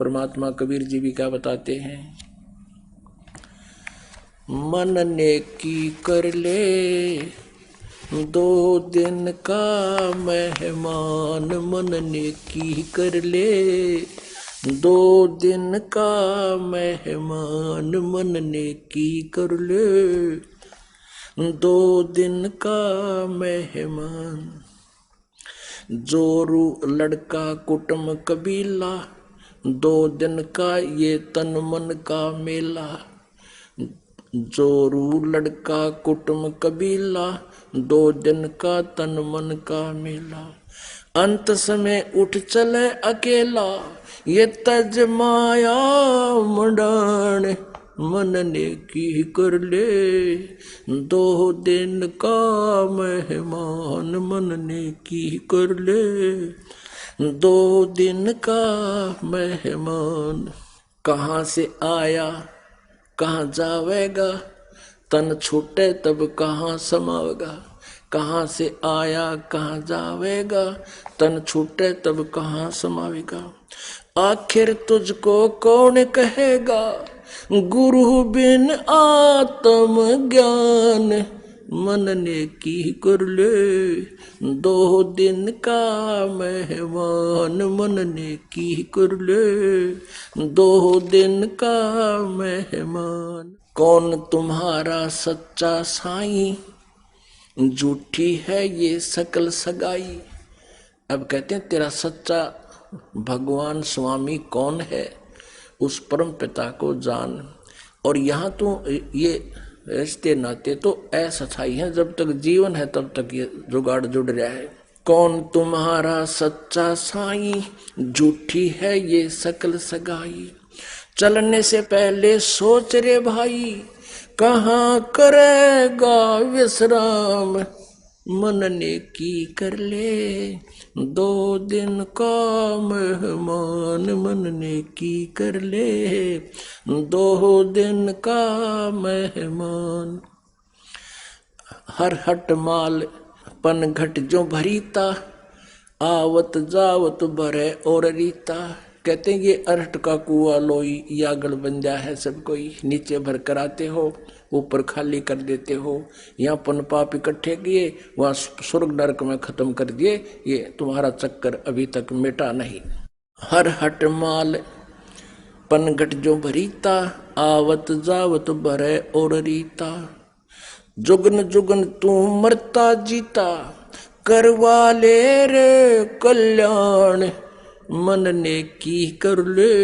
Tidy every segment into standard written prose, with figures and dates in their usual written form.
परमात्मा कबीर जी भी क्या बताते हैं, मन नेकी कर ले 2 दिन का मेहमान, मन नेकी कर ले 2 दिन का मेहमान, मन नेकी कर ले 2 दिन का मेहमान। जोरू लड़का कुटुम कबीला 2 दिन का ये तन मन का मेला। जोरू लड़का कुटुम कबीला 2 दिन का तन मन का मेला। अंत समय उठ चले अकेला ये तज माया मुंडान, मन नेकी कर ले 2 दिन का मेहमान, मन नेकी कर ले 2 दिन का मेहमान। कहाँ से आया कहाँ जावेगा, तन छूटे तब कहाँ समावेगा। कहाँ से आया कहाँ जावेगा, तन छूटे तब कहाँ समावेगा। आखिर तुझको कौन कहेगा, गुरु बिन आत्म ज्ञान, मन नेकी कर ले 2 दिन का मेहमान, मन नेकी कर ले 2 दिन का मेहमान। कौन तुम्हारा सच्चा साईं, झूठी है ये सकल सगाई। अब कहते हैं तेरा सच्चा भगवान स्वामी कौन है, उस परम पिता को जान। और यहाँ तो ये रिश्ते नाते तो असथाई हैं, जब तक जीवन है तब तक ये जुगाड़ जुड़ रहा है। कौन तुम्हारा सच्चा साईं, झूठी है ये सकल सगाई। चलने से पहले सोच रे भाई, कहाँ करेगा विश्राम, मन नेकी कर ले 2 दिन का मेहमान, मन नेकी कर ले 2 दिन का मेहमान। हर हट माल पन घट जो भरीता, आवत जावत भरे और रीता। कहते हैं ये अरहट का कुआ लोई या गढ़ बन जा है, सब कोई नीचे भर कर आते हो, ऊपर खाली कर देते हो। यहाँ पन पाप इकट्ठे किए, वहाँ स्वर्ग नरक में खत्म कर दिए। ये तुम्हारा चक्कर अभी तक मिटा नहीं। हर हट माल पन घट जो भरीता, आवत जावत भरे और रीता। जुगन जुगन तू मरता जीता, करवा ले रे कल्याण, मन नेकी कर ले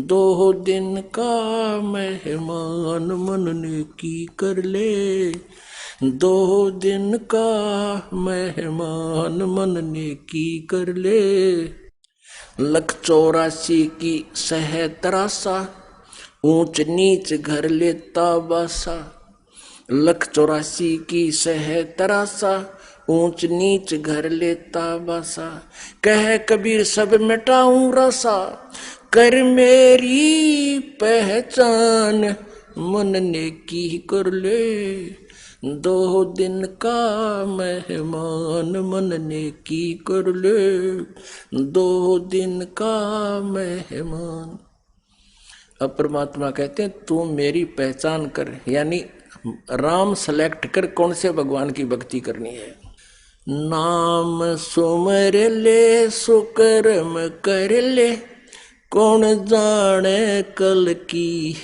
2 दिन का मेहमान, मन नेकी कर ले 2 दिन का मेहमान, मन नेकी कर ले। 184 की सह तरासा, ऊंच नीच घर लेता बासा। 184 की सह तरासा, ऊंच नीच घर लेता बसा। कह कबीर सब मिटाऊं रसा, कर मेरी पहचान, मन नेकी कर ले 2 दिन का मेहमान, मन नेकी कर ले 2 दिन का मेहमान। अब परमात्मा कहते हैं तू मेरी पहचान कर, यानी राम सेलेक्ट कर कौन से भगवान की भक्ति करनी है। नाम सुमर ले सुकर्म कर ले, कौन जाने कल की,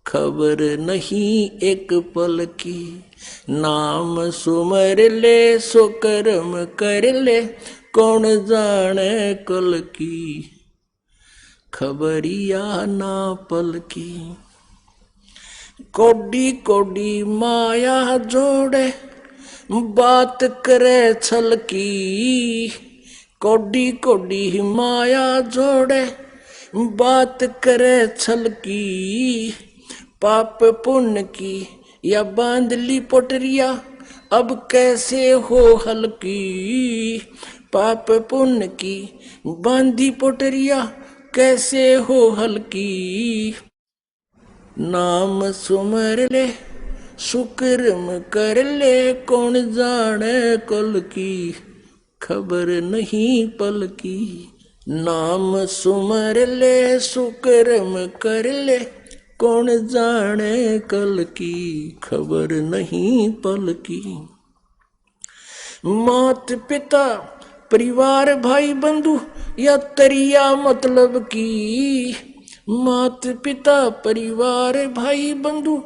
खबर नहीं एक पल की। नाम सुमर ले सुकर्म कर ले, कौन जाने कल की, खबरिया ना पल की। कोडी कोडी माया जोड़े, बात करे छल की। कोडी कोडी माया जोड़े, बात करे छल की। पाप पुण्य की या बांध ली पोटरिया, अब कैसे हो हल्की। पाप पुण्य की बांधी पोटरिया, कैसे हो हल्की। नाम सुमर ले सुकर्म कर ले, कौन जाने कल की, खबर नहीं पल की। नाम सुमर ले सुकर्म कर ले, कौन जाने कल की खबर नहीं पल की। मात पिता परिवार भाई बंधु या तरिया मतलब की, मात पिता परिवार भाई बंधु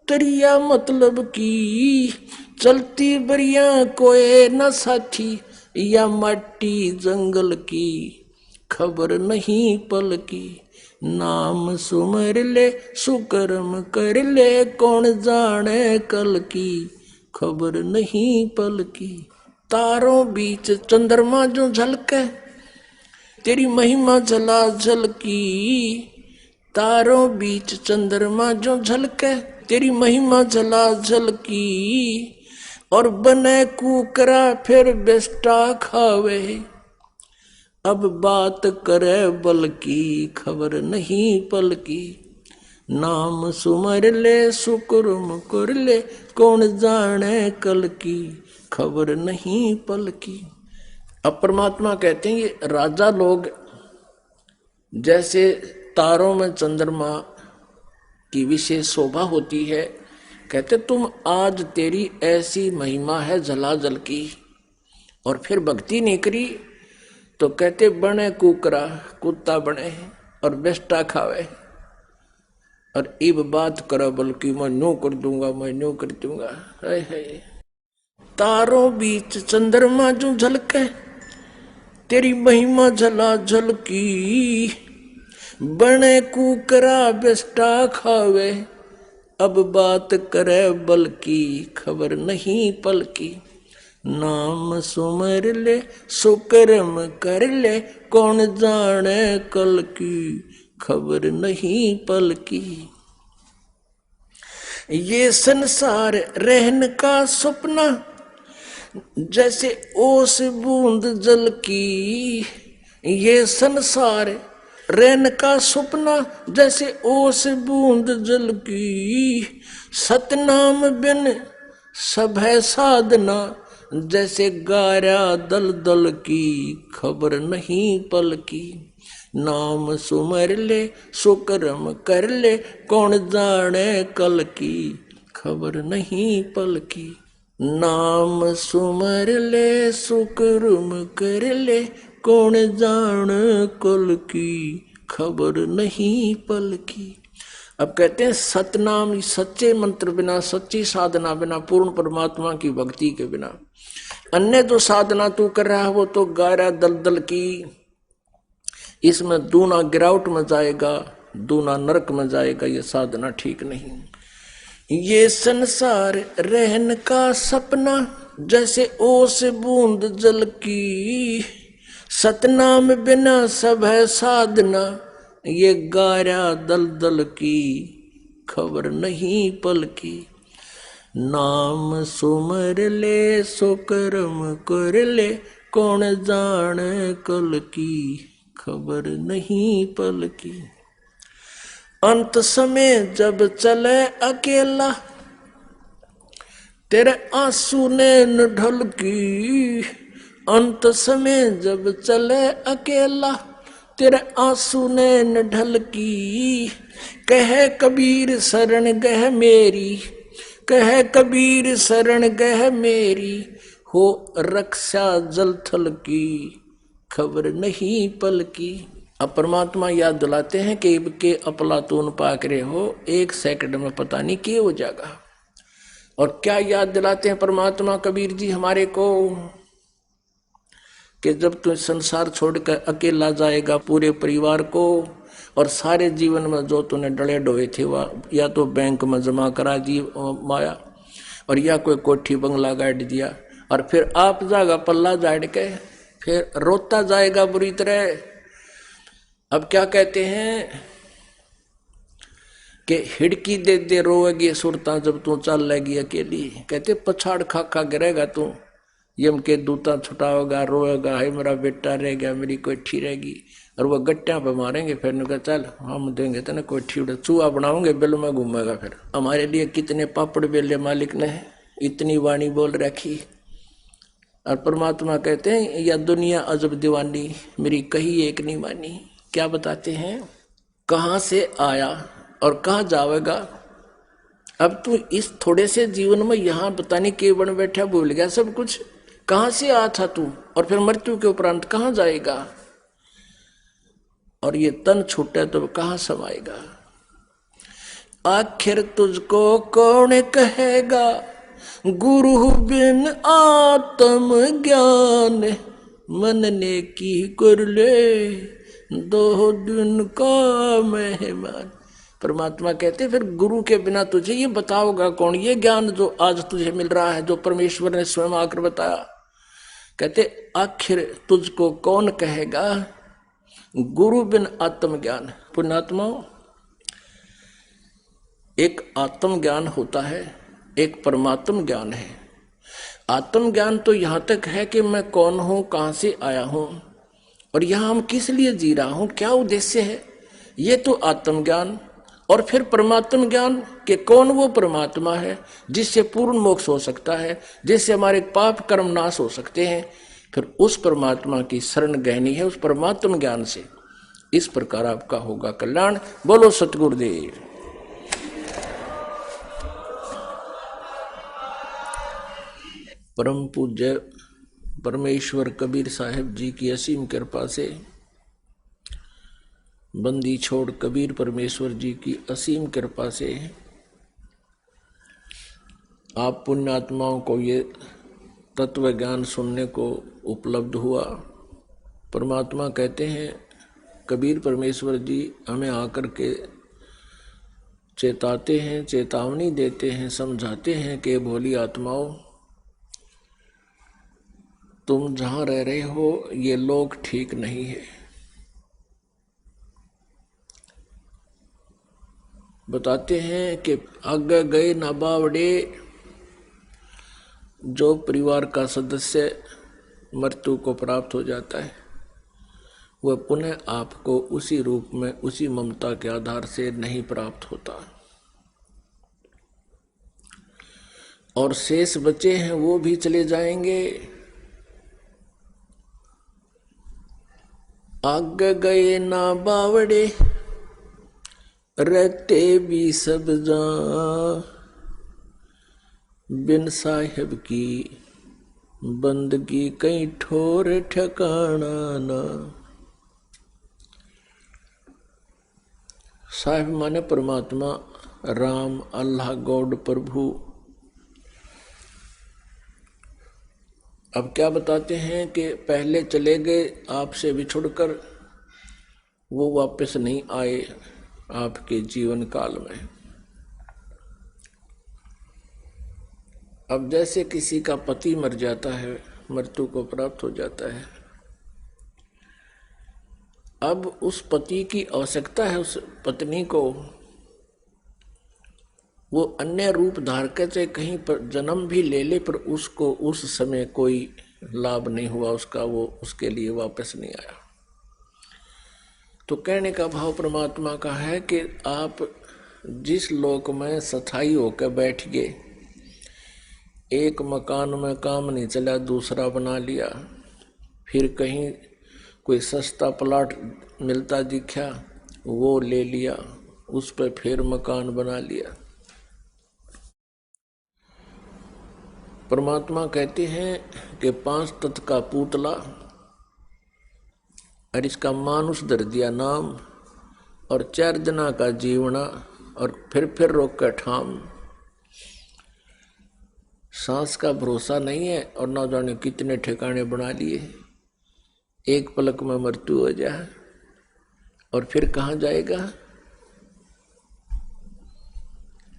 तरिया मतलब की। चलती बरिया कोई न साथी या माटी जंगल की खबर नहीं पल की। नाम सुमर ले सुकर्म कर ले, कौन जाने कल की खबर नहीं पल की। तारों बीच चंद्रमा जो झलके, तेरी महिमा झला झलकी। तारों बीच चंद्रमा जो झलके, तेरी महिमा झला झलकी। और बने कुकरा फिर बेस्टा खावे, अब बात करे बल की खबर नहीं पल की। नाम सुमर ले सुकर्म कर ले, कौन जाने कल की खबर नहीं पल की। अब परमात्मा कहते हैं ये राजा लोग जैसे तारों में चंद्रमा की विशेष शोभा होती है, कहते तुम आज तेरी ऐसी महिमा है जलाजल की, और फिर भक्ति नहीं करी तो कहते बने कुकरा कुत्ता बने और बेस्टा खावे, और इब बात करो बल्कि मैं नो कर दूंगा, मैं नो कर दूंगा। है तारों बीच चंद्रमा जो झलके, तेरी महिमा झला झलकी। बने कुकरा बेस्टा खावे, अब बात करे बल की खबर नहीं पल की। नाम सुमर ले सुकर्म कर ले, कौन जाने कल की खबर नहीं पल की। ये संसार रहन का सपना जैसे ओस बूंद जल की। ये संसार रहन का सपना जैसे ओस बूंद जल की। सतनाम बिन सब है साधना, जैसे गारा दल दल की खबर नहीं पल की। नाम सुमर ले सुकर्म कर ले, कौन जाने कल की खबर नहीं पल की। नाम सुमर ले सुकर्म कर ले, कौन जाने कल की खबर नहीं पल की। अब कहते हैं सतनाम, सच्चे मंत्र बिना, सच्ची साधना बिना, पूर्ण परमात्मा की भक्ति के बिना अन्य जो साधना तू कर रहा है वो तो गारा दलदल की, इसमें दूना गिरावट में जाएगा, दूना नरक में जाएगा, ये साधना ठीक नहीं। ये संसार रहन का सपना जैसे ओस बूंद जल की। सतनाम बिना सब है साधना, ये गारा दलदल की खबर नहीं पल की। नाम सुमर ले सुकर्म कर ले, कौन जाने कल की खबर नहीं पल की। अंत समय जब चले अकेला, तेरे आंसू ने न ढलकी। अंत समय जब चले अकेला, तेरे आंसू ने न ढलकी। कहे कबीर शरण गह मेरी, कहे कबीर शरण गह मेरी। हो रक्षा जल थल की खबर नहीं पल की। अब परमात्मा याद दिलाते हैं कि के अपलातून पाक रहे हो, 1 सेकंड में पता नहीं क्या हो जाएगा। और क्या याद दिलाते हैं परमात्मा कबीर जी हमारे को, कि जब तू संसार छोड़कर अकेला जाएगा पूरे परिवार को और सारे जीवन में जो तूने डले डोए थे वह या तो बैंक में जमा करा दी माया, और या कोई कोठी बंगला गाड़ दिया, और फिर आप जाएगा पल्ला झाड़ के फिर रोता जाएगा बुरी तरह। अब क्या कहते हैं कि हिड़की दे दे रोएगी सुरता जब तू चल लेगी अकेली। कहते पछाड़ खा खा गिरेगा तू, यम के दूता छुटाओगा, रोएगा, है मेरा बेटा रह गया, मेरी कोठी रहेगी। और वह गट्टियां पे मारेंगे, फिर उनका चल हम देंगे तेने कोठी उड़े, चूहा बनाओगे बिल में घूमेगा। फिर हमारे लिए कितने पापड़ बेले मालिक ने इतनी वाणी बोल रखी। और परमात्मा कहते हैं या दुनिया अजब दीवानी, मेरी कही एक नहीं मानी। क्या बताते हैं? कहाँ से आया और कहाँ जावेगा। अब तू इस थोड़े से जीवन में यहाँ पता नहीं के बन बैठा, भूल गया सब कुछ। कहाँ से आया था तू, और फिर मृत्यु के उपरांत कहाँ जाएगा। और ये तन छूटे तो कहाँ समाएगा। आखिर तुझको कौन कहेगा, गुरु बिन आत्म ज्ञान, मन ने की कर ले 2 दिन का मेहमान। परमात्मा कहते फिर गुरु के बिना तुझे ये बताओगा कौन, ये ज्ञान जो आज तुझे मिल रहा है, जो परमेश्वर ने स्वयं आकर बताया। कहते आखिर तुझको कौन कहेगा, गुरु बिन आत्मज्ञान। पुण्यात्माओं, एक आत्म ज्ञान होता है, एक परमात्म ज्ञान है। आत्म ज्ञान तो यहां तक है कि मैं कौन हूं, कहां से आया हूं, और यहां हम किस लिए जी रहा हूं, क्या उद्देश्य है, ये तो आत्म ज्ञान। और फिर परमात्म ज्ञान कि कौन वो परमात्मा है जिससे पूर्ण मोक्ष हो सकता है, जिससे हमारे पाप कर्म नाश हो सकते हैं। फिर उस परमात्मा की शरण गहनी है, उस परमात्म ज्ञान से। इस प्रकार आपका होगा कल्याण। बोलो सतगुरुदेव। परम पूज्य परमेश्वर कबीर साहिब जी की असीम कृपा से, बंदी छोड़ कबीर परमेश्वर जी की असीम कृपा से आप पुण्यात्माओं को ये तत्व ज्ञान सुनने को उपलब्ध हुआ। परमात्मा कहते हैं, कबीर परमेश्वर जी हमें आकर के चेताते हैं, चेतावनी देते हैं, समझाते हैं कि भोली आत्माओं, तुम जहां रह रहे हो ये लोग ठीक नहीं है। बताते हैं कि आगे गए ना बावड़े, जो परिवार का सदस्य मृत्यु को प्राप्त हो जाता है वह पुनः आपको उसी रूप में, उसी ममता के आधार से नहीं प्राप्त होता। और शेष बचे हैं वो भी चले जाएंगे। आगे गए ना बावड़े, रहते भी सब जहां, बिन साहिब की बंदगी कहीं ठोर ठिकाना ना। साहिब माने परमात्मा, राम, अल्लाह, गॉड, प्रभु। अब क्या बताते हैं कि पहले चले गए आपसे बिछुड़कर, वो वापस नहीं आए आपके जीवन काल में। अब जैसे किसी का पति मर जाता है, मृत्यु को प्राप्त हो जाता है, अब उस पति की आवश्यकता है उस पत्नी को, वो अन्य रूप धार के चाहे कहीं पर जन्म भी ले ले, पर उसको उस समय कोई लाभ नहीं हुआ उसका, वो उसके लिए वापस नहीं आया। तो कहने का भाव परमात्मा का है कि आप जिस लोक में स्थायी होकर बैठ गए, एक मकान में काम नहीं चला दूसरा बना लिया, फिर कहीं कोई सस्ता प्लाट मिलता दिखा वो ले लिया, उस पर फिर मकान बना लिया। परमात्मा कहते हैं कि 5 तत्व का पुतला, और इसका मानुष धर दिया नाम, और 4 जना का जीवना, और फिर रोक कर ठाम। सांस का भरोसा नहीं है, और ना जाने कितने ठिकाने बना लिए, एक पलक में मृत्यु हो जाए, और फिर कहाँ जाएगा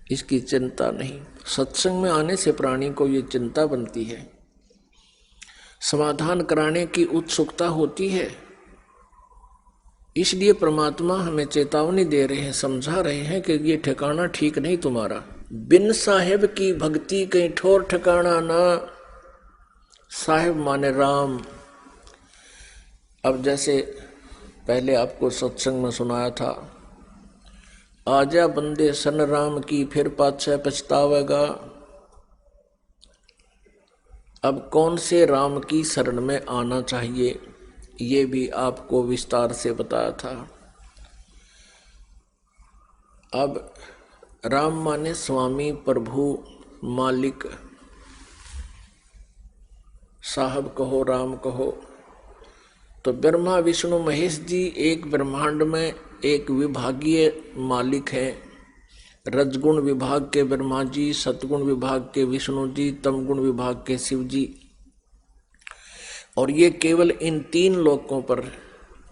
इसकी चिंता नहीं। सत्संग में आने से प्राणी को ये चिंता बनती है, समाधान कराने की उत्सुकता होती है। इसलिए परमात्मा हमें चेतावनी दे रहे हैं, समझा रहे हैं कि ये ठिकाना ठीक नहीं तुम्हारा। बिन साहिब की भक्ति कहीं ठोर ठिकाना ना। साहिब माने राम। अब जैसे पहले आपको सत्संग में सुनाया था, आजा बंदे सन राम की फिर पाछे पछतावेगा। अब कौन से राम की शरण में आना चाहिए, ये भी आपको विस्तार से बताया था। अब राम माने स्वामी, प्रभु, मालिक, साहब कहो, राम कहो। तो ब्रह्मा विष्णु महेश जी एक ब्रह्मांड में एक विभागीय मालिक है। रजगुण विभाग के ब्रह्मा जी, सतगुण विभाग के विष्णु जी, तमगुण विभाग के शिव जी। और ये केवल इन तीन लोकों पर,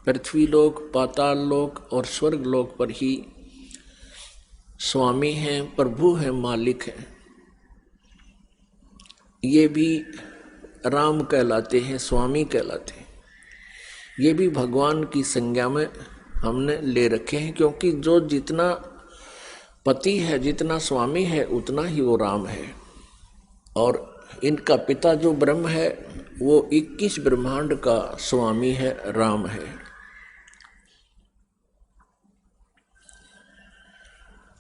पृथ्वी लोक, पाताल लोक और स्वर्ग लोक पर ही स्वामी हैं, प्रभु हैं, मालिक हैं। ये भी राम कहलाते हैं, स्वामी कहलाते हैं। ये भी भगवान की संज्ञा में हमने ले रखे हैं, क्योंकि जो जितना पति है, जितना स्वामी है, उतना ही वो राम है। और इनका पिता जो ब्रह्म है वो 21 ब्रह्मांड का स्वामी है, राम है।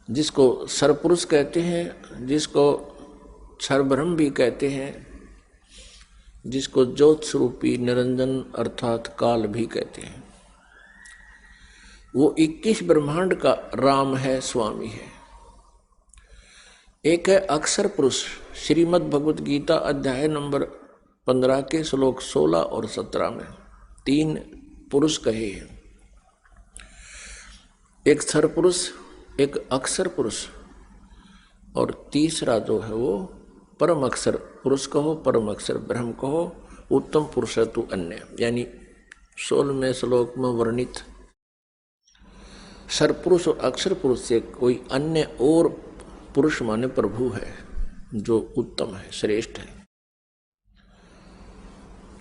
जिसको सरपुरुष कहते हैं, जिसको क्षरब्रह्म भी कहते हैं, जिसको ज्योत स्वरूपी निरंजन अर्थात काल भी कहते हैं, वो 21 ब्रह्मांड का राम है, स्वामी है। एक है अक्षर पुरुष, श्रीमद् भगवत गीता अध्याय नंबर 15 के श्लोक 16 और 17 में 3 पुरुष कहे हैं। एक क्षर पुरुष, एक अक्षर पुरुष और तीसरा जो है वो परम अक्षर पुरुष कहो, परम अक्षर ब्रह्म कहो, उत्तम पुरुष तु अन्य। यानी 16वें श्लोक में वर्णित सरपुरुष और अक्षर पुरुष से कोई अन्य और पुरुष माने प्रभु है, जो उत्तम है, श्रेष्ठ है।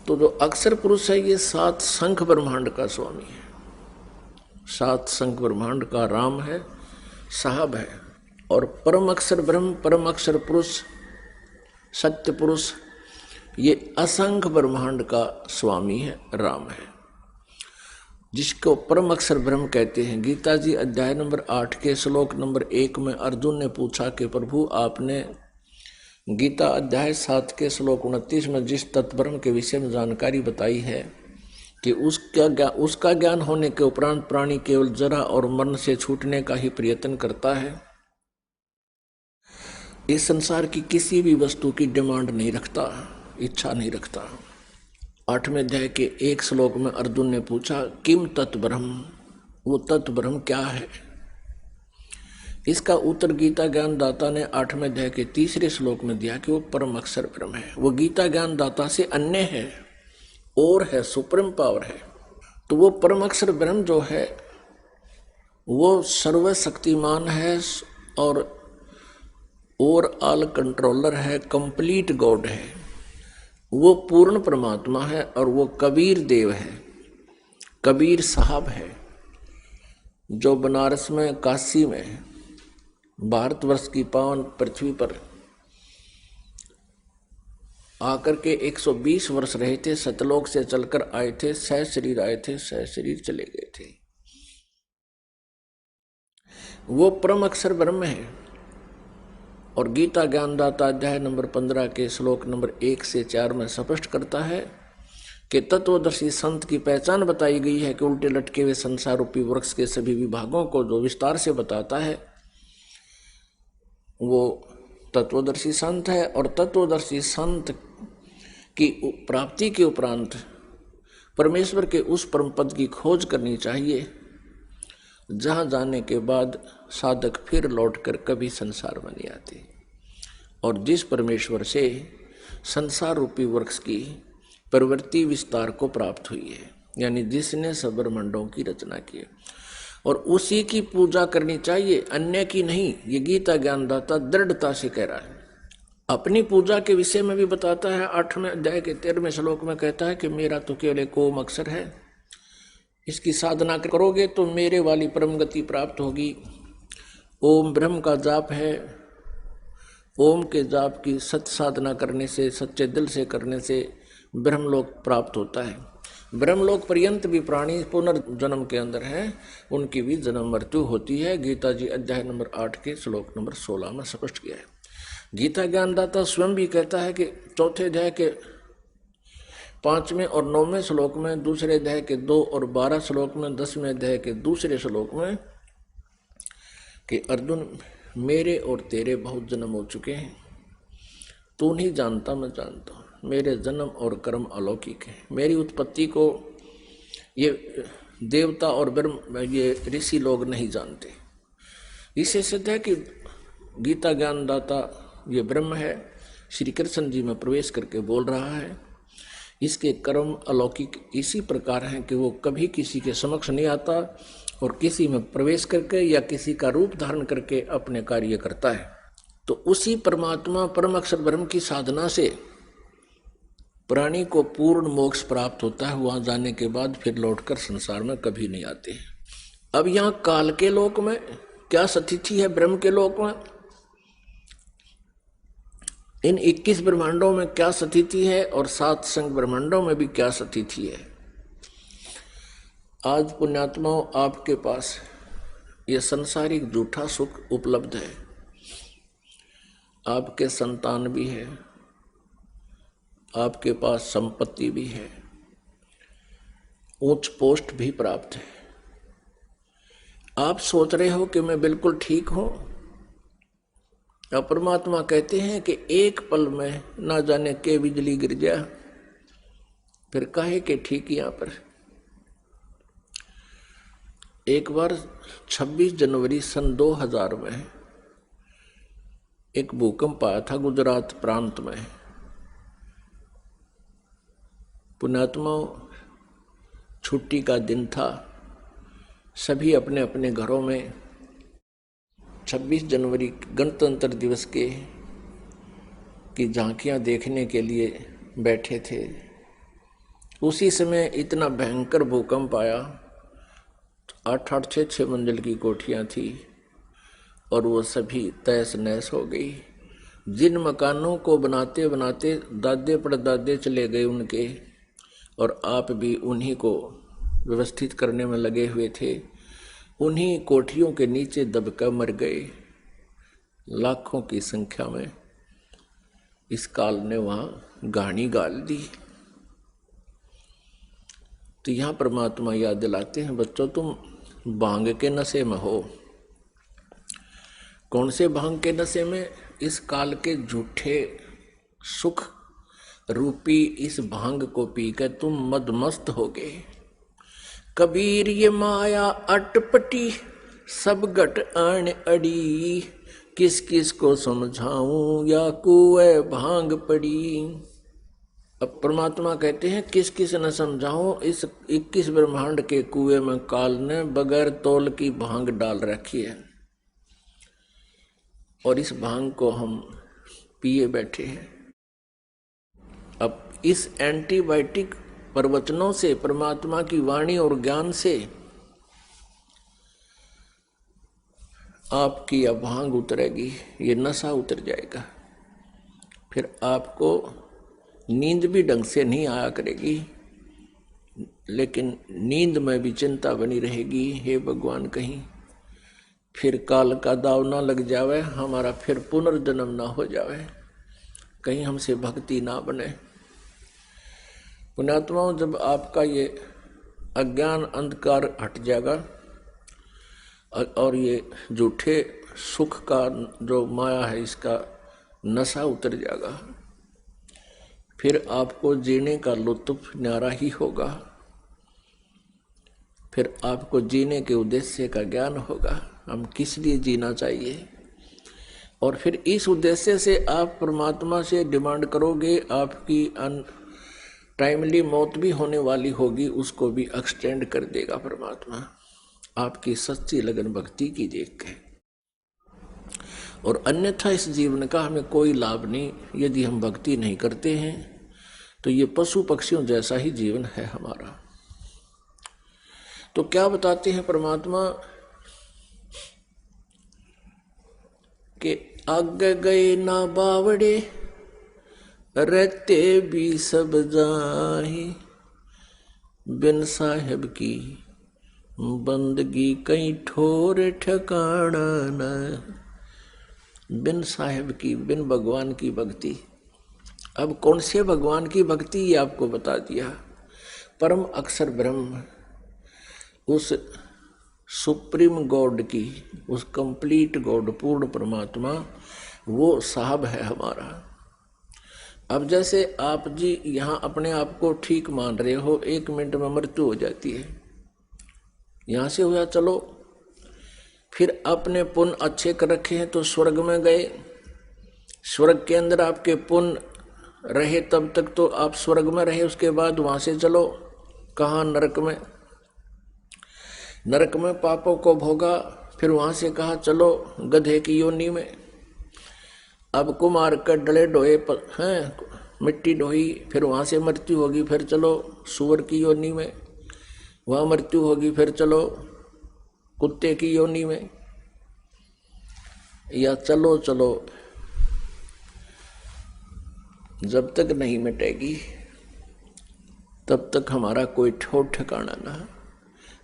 तो जो अक्षर पुरुष है ये 7 शंख ब्रह्मांड का स्वामी है, 7 शंख ब्रह्मांड का राम है, साहब है। और परम अक्षर ब्रह्म, परम अक्षर पुरुष, सत्य पुरुष, ये असंख्य ब्रह्मांड का स्वामी है, राम है, जिसको परम अक्षर ब्रह्म कहते हैं। गीता जी अध्याय नंबर 8 के श्लोक नंबर 1 में अर्जुन ने पूछा कि प्रभु आपने गीता अध्याय 7 के श्लोक 29 में जिस तत्ब्रह्म के विषय में जानकारी बताई है कि उसका ज्ञान होने के उपरांत प्राणी केवल जरा और मरण से छूटने का ही प्रयत्न करता है, इस संसार की किसी भी वस्तु की डिमांड नहीं रखता, इच्छा नहीं रखता। 8वें अध्याय के 1 श्लोक में अर्जुन ने पूछा किम तत्ब्रह्म, वो तत्ब्रह्म क्या है। इसका उत्तर गीता ज्ञान दाता ने 8वें अध्याय के 3 श्लोक में दिया कि वो परम अक्षर ब्रह्म है। वो गीता ज्ञान दाता से अन्य है और है, सुप्रीम पावर है। तो वो परम अक्षर ब्रह्म जो है वो सर्वशक्तिमान है और ऑल कंट्रोलर है, कंप्लीट गॉड है, वो पूर्ण परमात्मा है। और वो कबीर देव है, कबीर साहब है, जो बनारस में, काशी में, भारतवर्ष की पावन पृथ्वी पर आकर के 120 वर्ष रहे थे, सतलोक से चलकर आए थे, सह शरीर आए थे, सह शरीर चले गए थे। वो परम अक्षर ब्रह्म है। और गीता ज्ञानदाता अध्याय नंबर 15 के श्लोक नंबर 1 से 4 में स्पष्ट करता है कि तत्वदर्शी संत की पहचान बताई गई है कि उल्टे लटके हुए संसार रूपी वृक्ष के सभी विभागों को जो विस्तार से बताता है वो तत्वदर्शी संत है। और तत्वदर्शी संत की प्राप्ति के उपरांत परमेश्वर के उस परम पद की खोज करनी चाहिए जहाँ जाने के बाद साधक फिर लौटकर कभी संसार में नहीं आते। और जिस परमेश्वर से संसार रूपी वृक्ष की प्रवृत्ति विस्तार को प्राप्त हुई है, यानी जिसने सब ब्रह्मांडों की रचना की, और उसी की पूजा करनी चाहिए, अन्य की नहीं। ये गीता ज्ञानदाता दृढ़ता से कह रहा है। अपनी पूजा के विषय में भी बताता है। 8वें अध्याय के 13वें श्लोक में कहता है कि मेरा तो केवल एक ओम अक्षर है, इसकी साधना करोगे तो मेरे वाली परम गति प्राप्त होगी। ओम ब्रह्म का जाप है। ओम के जाप की सत्य साधना करने से, सच्चे दिल से करने से ब्रह्मलोक प्राप्त होता है। ब्रह्मलोक पर्यंत भी प्राणी पुनर्जन्म के अंदर है, उनकी भी जन्म मृत्यु होती है। गीता जी अध्याय नंबर 8 के श्लोक नंबर 16 में स्पष्ट किया है। गीता ज्ञानदाता स्वयं भी कहता है कि चौथे अध्याय के 5वें और 9वें श्लोक में, दूसरे अध्याय के 2 और 12 श्लोक में, 10वें अध्याय के दूसरे श्लोक में कि अर्जुन मेरे और तेरे बहुत जन्म हो चुके हैं, तू नहीं जानता मैं जानता हूँ, मेरे जन्म और कर्म अलौकिक है। मेरी उत्पत्ति को ये देवता और ब्रह्म ये ऋषि लोग नहीं जानते। इससे सिद्ध है कि गीता ज्ञानदाता ये ब्रह्म है, श्री कृष्ण जी में प्रवेश करके बोल रहा है। इसके कर्म अलौकिक इसी प्रकार हैं कि वो कभी किसी के समक्ष नहीं आता और किसी में प्रवेश करके या किसी का रूप धारण करके अपने कार्य करता है। तो उसी परमात्मा परम अक्षर ब्रह्म की साधना से प्राणी को पूर्ण मोक्ष प्राप्त होता है। वहां जाने के बाद फिर लौटकर संसार में कभी नहीं आते। अब यहाँ काल के लोक में क्या स्थिति है, ब्रह्म के लोक में इन 21 ब्रह्मांडों में क्या स्थिति है और 7 संग ब्रह्मांडों में भी क्या स्थिति है। आज पुण्यात्माओं आपके पास यह संसारिक झूठा सुख उपलब्ध है, आपके संतान भी है, आपके पास संपत्ति भी है, उच्च पोस्ट भी प्राप्त है। आप सोच रहे हो कि मैं बिल्कुल ठीक हूं, और परमात्मा कहते हैं कि एक पल में ना जाने के बिजली गिर जाए, फिर काहे के ठीक। यहां पर एक बार 26 जनवरी सन 2000 में एक भूकंप आया था गुजरात प्रांत में। पुण्यात्माओं छुट्टी का दिन था, सभी अपने अपने घरों में 26 जनवरी गणतंत्र दिवस की झांकियां देखने के लिए बैठे थे। उसी समय इतना भयंकर भूकंप आया, 8-8 6-6 मंजिल की कोठियां थी और वो सभी तहस नहस हो गई। जिन मकानों को बनाते बनाते दादे परदादे चले गए उनके, और आप भी उन्हीं को व्यवस्थित करने में लगे हुए थे, उन्हीं कोठियों के नीचे दबकर मर गए लाखों की संख्या में। इस काल ने वहां गाड़ी गाल दी। तो यहां परमात्मा याद दिलाते हैं, बच्चों तुम भांग के नशे में हो। कौन से भांग के नशे में? इस काल के झूठे सुख रूपी इस भांग को पीकर तुम मदमस्त हो गए। कबीर ये माया अटपटी सब घट आन अड़ी, किस किस को समझाऊं या कुएं भांग पड़ी। अब परमात्मा कहते हैं किस किस न समझाऊं, इस 21 ब्रह्मांड के कुएं में काल ने बगैर तौल की भांग डाल रखी है और इस भांग को हम पिए बैठे हैं। अब इस एंटीबायोटिक प्रवचनों से, परमात्मा की वाणी और ज्ञान से आपकी यह भांग उतरेगी, ये नशा उतर जाएगा। फिर आपको नींद भी ढंग से नहीं आया करेगी, लेकिन नींद में भी चिंता बनी रहेगी, हे भगवान कहीं फिर काल का दाव ना लग जावे, हमारा फिर पुनर्जन्म ना हो जावे, कहीं हमसे भक्ति ना बने। पुण्यात्माओं जब आपका ये अज्ञान अंधकार हट जाएगा और ये झूठे सुख का जो माया है इसका नशा उतर जाएगा, फिर आपको जीने का लुत्फ न्यारा ही होगा। फिर आपको जीने के उद्देश्य का ज्ञान होगा, हम किस लिए जीना चाहिए। और फिर इस उद्देश्य से आप परमात्मा से डिमांड करोगे, आपकी टाइमली मौत भी होने वाली होगी, उसको भी एक्सटेंड कर देगा परमात्मा आपकी सच्ची लगन भक्ति की देख के। और अन्यथा इस जीवन का हमें कोई लाभ नहीं। यदि हम भक्ति नहीं करते हैं तो ये पशु पक्षियों जैसा ही जीवन है हमारा। तो क्या बताते हैं परमात्मा के आगे गए ना बावड़े, रहते भी सब जाहि, बिन साहेब की बंदगी कहीं ठोर ठिकाना न। बिन साहेब की, बिन भगवान की भक्ति। अब कौन से भगवान की भक्ति ये आपको बता दिया। परम अक्षर ब्रह्म, उस सुप्रीम गॉड की, उस कंप्लीट गॉड, पूर्ण परमात्मा, वो साहब है हमारा। अब जैसे आप जी यहाँ अपने आप को ठीक मान रहे हो, 1 मिनट में मृत्यु हो जाती है, यहाँ से हुआ चलो, फिर अपने पुण्य अच्छे कर रखे हैं तो स्वर्ग में गए, स्वर्ग के अंदर आपके पुण्य रहे तब तक तो आप स्वर्ग में रहे, उसके बाद वहां से चलो कहाँ, नरक में। नरक में पापों को भोगा, फिर वहां से कहा चलो गधे की योनि में। अब कुमार के डले ढोए हैं, मिट्टी ढोई, फिर वहां से मृत्यु होगी, फिर चलो सूअर की योनि में, वहां मृत्यु होगी, फिर चलो कुत्ते की योनि में। या चलो चलो जब तक नहीं मिटेगी तब तक हमारा कोई ठोर ठिकाना ना।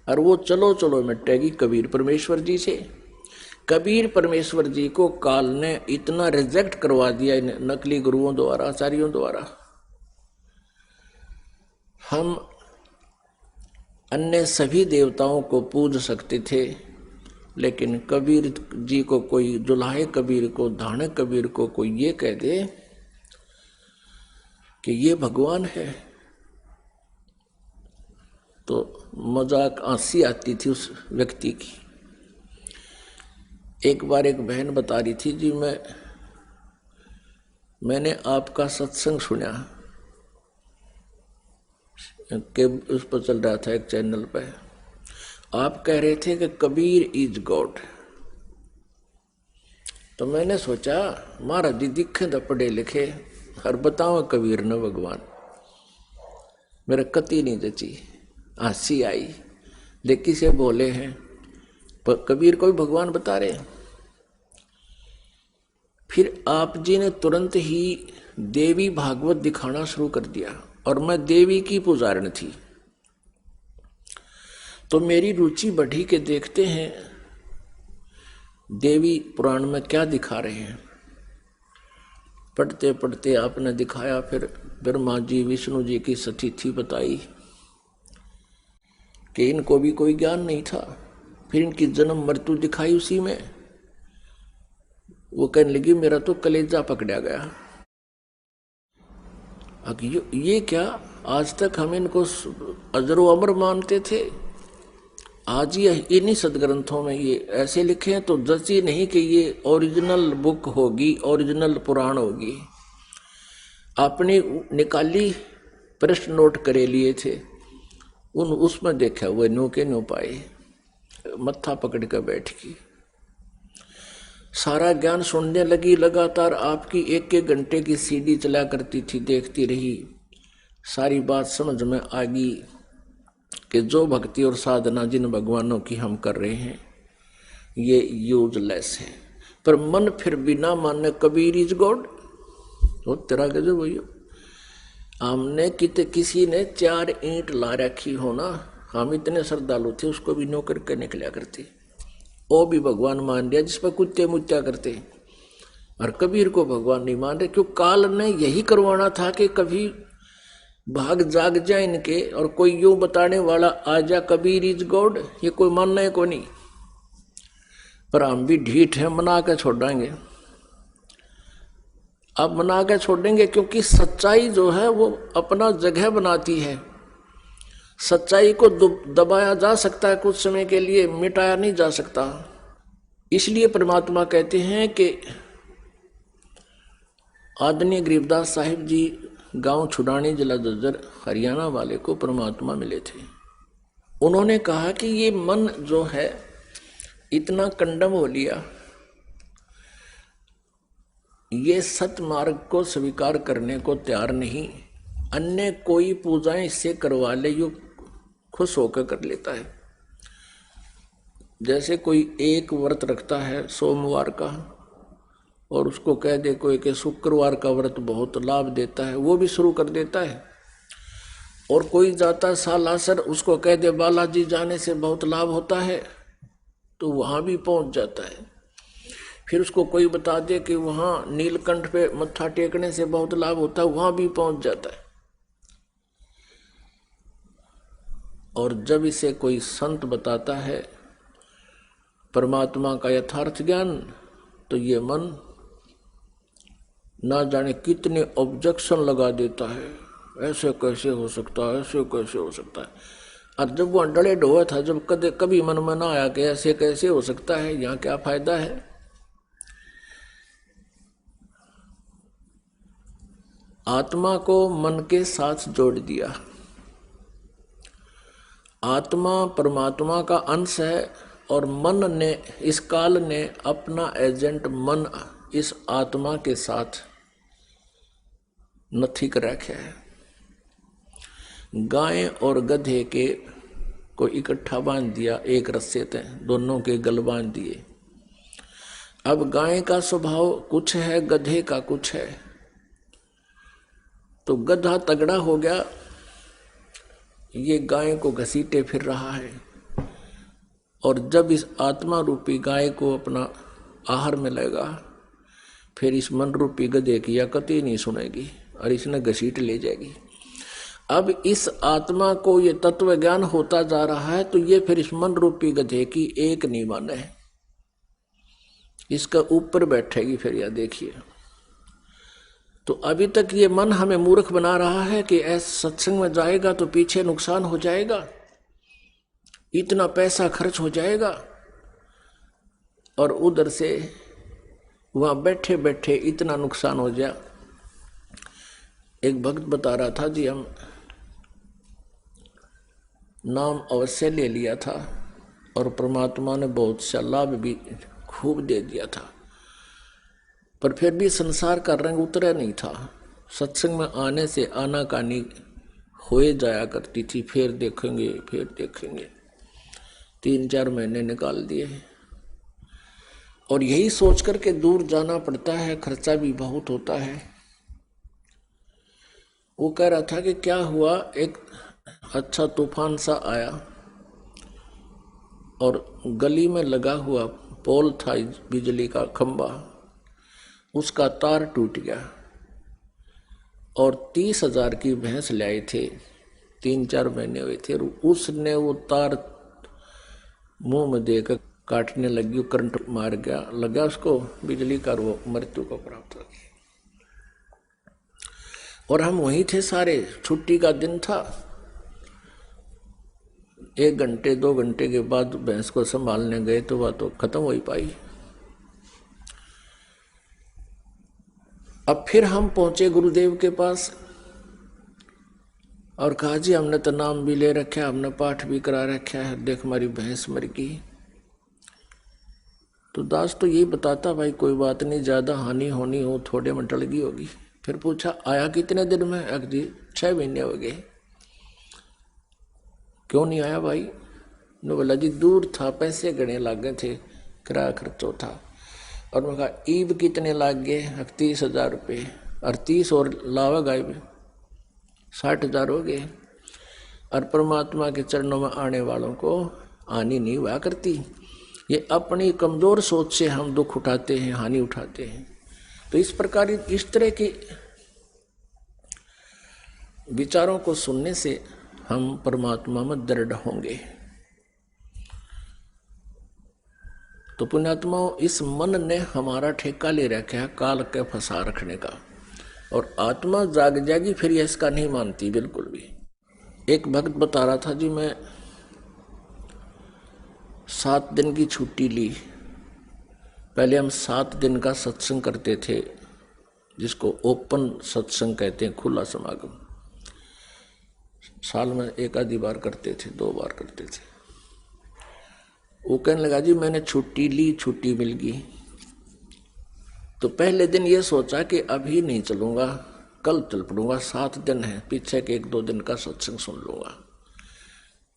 और वो चलो चलो मिटेगी कबीर परमेश्वर जी से। कबीर परमेश्वर जी को काल ने इतना रिजेक्ट करवा दिया इन नकली गुरुओं द्वारा, आचार्यों द्वारा। हम अन्य सभी देवताओं को पूज सकते थे, लेकिन कबीर जी को कोई, जुलाहे कबीर को, धाने कबीर को कोई ये कह दे कि ये भगवान है, तो मजाक हंसी आती थी उस व्यक्ति की। एक बार एक बहन बता रही थी, जी मैंने आपका सत्संग सुना कि उस पर चल रहा था एक चैनल पे, आप कह रहे थे कि कबीर इज गॉड। तो मैंने सोचा महाराज जी दिखे तो पढ़े लिखे और बताओ कबीर न भगवान, मेरा कति नहीं जची, हंसी आई। देखी से बोले हैं पर कबीर को भी भगवान बता रहे। फिर आप जी ने तुरंत ही देवी भागवत दिखाना शुरू कर दिया, और मैं देवी की पुजारण थी, तो मेरी रुचि बढ़ी के देखते हैं देवी पुराण में क्या दिखा रहे हैं। पढ़ते पढ़ते आपने दिखाया, फिर ब्रह्मा जी विष्णु जी की सतीथि बताई कि इनको भी कोई ज्ञान नहीं था, फिर इनकी जन्म मृत्यु दिखाई उसी में। वो कहने लगी मेरा तो कलेजा पकड़ा गया। ये क्या, आज तक हम इनको अजरो अमर मानते थे, आज ये इन्हीं सदग्रंथों में ये ऐसे लिखे हैं, तो जची नहीं कि ये ओरिजिनल बुक होगी, ओरिजिनल पुराण होगी। आपने निकाली, प्रश्न नोट करे लिए थे, उसमें देखा वो नो के नो पाए, मत्था पकड़ कर बैठ गई, सारा ज्ञान सुनने लगी। लगातार आपकी 1-1 घंटे की सीडी चला करती थी, देखती रही, सारी बात समझ में आ गई कि जो भक्ति और साधना जिन भगवानों की हम कर रहे हैं ये यूजलेस है। पर मन फिर बिना माने कबीर इज गॉड, वो तेरा गजब भैया। हमने किसी ने 4 ईंट ला रखी हो ना, हम इतने श्रद्धालु थे, उसको भी नौकर के निकला करते, वो भी भगवान मान लिया, जिस पर कुत्ते मुत्या करते। और कबीर को भगवान नहीं मान रहे, क्यों? काल ने यही करवाना था कि कभी भाग जाग जाए इनके, और कोई यूं बताने वाला आ जा कबीर इज गॉड, ये कोई मानना है को नहीं। पर हम भी ढीठ है, मना के छोड़ेंगे। अब मना के छोड़ेंगे क्योंकि सच्चाई जो है वो अपना जगह बनाती है। सच्चाई को दबाया जा सकता है कुछ समय के लिए, मिटाया नहीं जा सकता। इसलिए परमात्मा कहते हैं कि आदरणीय गरीबदास साहिब जी गांव छुड़ानी, जिला जज्जर, हरियाणा वाले को परमात्मा मिले थे। उन्होंने कहा कि ये मन जो है इतना कंडम हो लिया, ये सत मार्ग को स्वीकार करने को तैयार नहीं, अन्य कोई पूजाएं इससे करवा ले, यो खुश होकर कर लेता है। जैसे कोई एक व्रत रखता है सोमवार का, और उसको कह दे कोई कि शुक्रवार का व्रत बहुत लाभ देता है, वो भी शुरू कर देता है। और कोई जाता सालासर, उसको कह दे बालाजी जाने से बहुत लाभ होता है, तो वहां भी पहुंच जाता है। फिर उसको कोई बता दे कि वहां नीलकंठ पे मत्था टेकने से बहुत लाभ होता है, वहां भी पहुंच जाता है। और जब इसे कोई संत बताता है परमात्मा का यथार्थ ज्ञान, तो ये मन ना जाने कितने ऑब्जेक्शन लगा देता है, ऐसे कैसे हो सकता है, ऐसे कैसे हो सकता है। और जब वो डरे ढोए था, जब कभी मन में ना आया कि ऐसे कैसे हो सकता है, यहाँ क्या फायदा है। आत्मा को मन के साथ जोड़ दिया। आत्मा परमात्मा का अंश है और मन ने, इस काल ने अपना एजेंट मन इस आत्मा के साथ नथी कर रखा है। गाय और गधे के को इकट्ठा बांध दिया एक रस्से से, दोनों के गल बांध दिए। अब गाय का स्वभाव कुछ है, गधे का कुछ है। तो गधा तगड़ा हो गया, ये गाय को घसीटे फिर रहा है। और जब इस आत्मा रूपी गाय को अपना आहार मिलेगा, फिर इस मन रूपी गधे की या कतई नहीं सुनेगी और इसने घसीट ले जाएगी। अब इस आत्मा को ये तत्व ज्ञान होता जा रहा है, तो ये फिर इस मन रूपी गधे की एक नहीं माने, इसका ऊपर बैठेगी फिर। या देखिए, तो अभी तक ये मन हमें मूर्ख बना रहा है कि ऐसे सत्संग में जाएगा तो पीछे नुकसान हो जाएगा, इतना पैसा खर्च हो जाएगा, और उधर से वहां बैठे बैठे इतना नुकसान हो जाए। एक भक्त बता रहा था जी, हम नाम अवश्य ले लिया था और परमात्मा ने बहुत सा लाभ भी खूब दे दिया था, पर फिर भी संसार का रंग उतरा नहीं था। सत्संग में आने से आनाकानी होए जाया करती थी, फिर देखेंगे फिर देखेंगे। 3-4 महीने निकाल दिए, और यही सोच करके दूर जाना पड़ता है, खर्चा भी बहुत होता है। वो कह रहा था कि क्या हुआ, एक अच्छा तूफान सा आया और गली में लगा हुआ पोल था, बिजली का खंबा, उसका तार टूट गया और 30,000 की भैंस लाए थे, 3-4 महीने हुए थे। उसने वो तार मुंह में देकर काटने लगी, करंट मार गया, लगा उसको बिजली का, वो मृत्यु को प्राप्त हो गई। और हम वहीं थे सारे, छुट्टी का दिन था। 1 घंटे 2 घंटे के बाद भैंस को संभालने गए तो वह तो खत्म हो ही पाई। अब फिर हम पहुंचे गुरुदेव के पास और कहा जी हमने तो नाम भी ले रखा, हमने पाठ भी करा रखा है, देख हमारी भैंस मर गई। तो दास तो यही बताता, भाई कोई बात नहीं, ज्यादा हानि होनी हो थोड़े में टल गई होगी। फिर पूछा आया कितने दिन में? जी 6 महीने हो गए। क्यों नहीं आया भाई? ने बोला जी दूर था, पैसे गणे लग गए थे, किराया खर्चो था। और मैं कहा ईब कितने लाग गए? 30,000 रुपये, और 30 और लावा गायब 60,000 हो गए। और परमात्मा के चरणों में आने वालों को हानि नहीं हुआ करती। ये अपनी कमजोर सोच से हम दुख उठाते हैं, हानि उठाते हैं। तो इस प्रकार इस तरह के विचारों को सुनने से हम परमात्मा में दृढ़ होंगे। तो पुण्यात्माओं, इस मन ने हमारा ठेका ले रखा है काल के फंसा रखने का, और आत्मा जाग जाएगी फिर ये इसका नहीं मानती बिल्कुल भी। एक भक्त बता रहा था जी, मैं 7 दिन की छुट्टी ली। पहले हम 7 दिन का सत्संग करते थे, जिसको ओपन सत्संग कहते हैं, खुला समागम। साल में 1 आधी बार करते थे, 2 बार करते थे। वो कहने लगा जी मैंने छुट्टी ली, छुट्टी मिल गई, तो पहले दिन ये सोचा कि अभी नहीं चलूंगा, कल चल पड़ूंगा, 7 दिन है, पीछे के 1-2 दिन का सत्संग सुन लूंगा,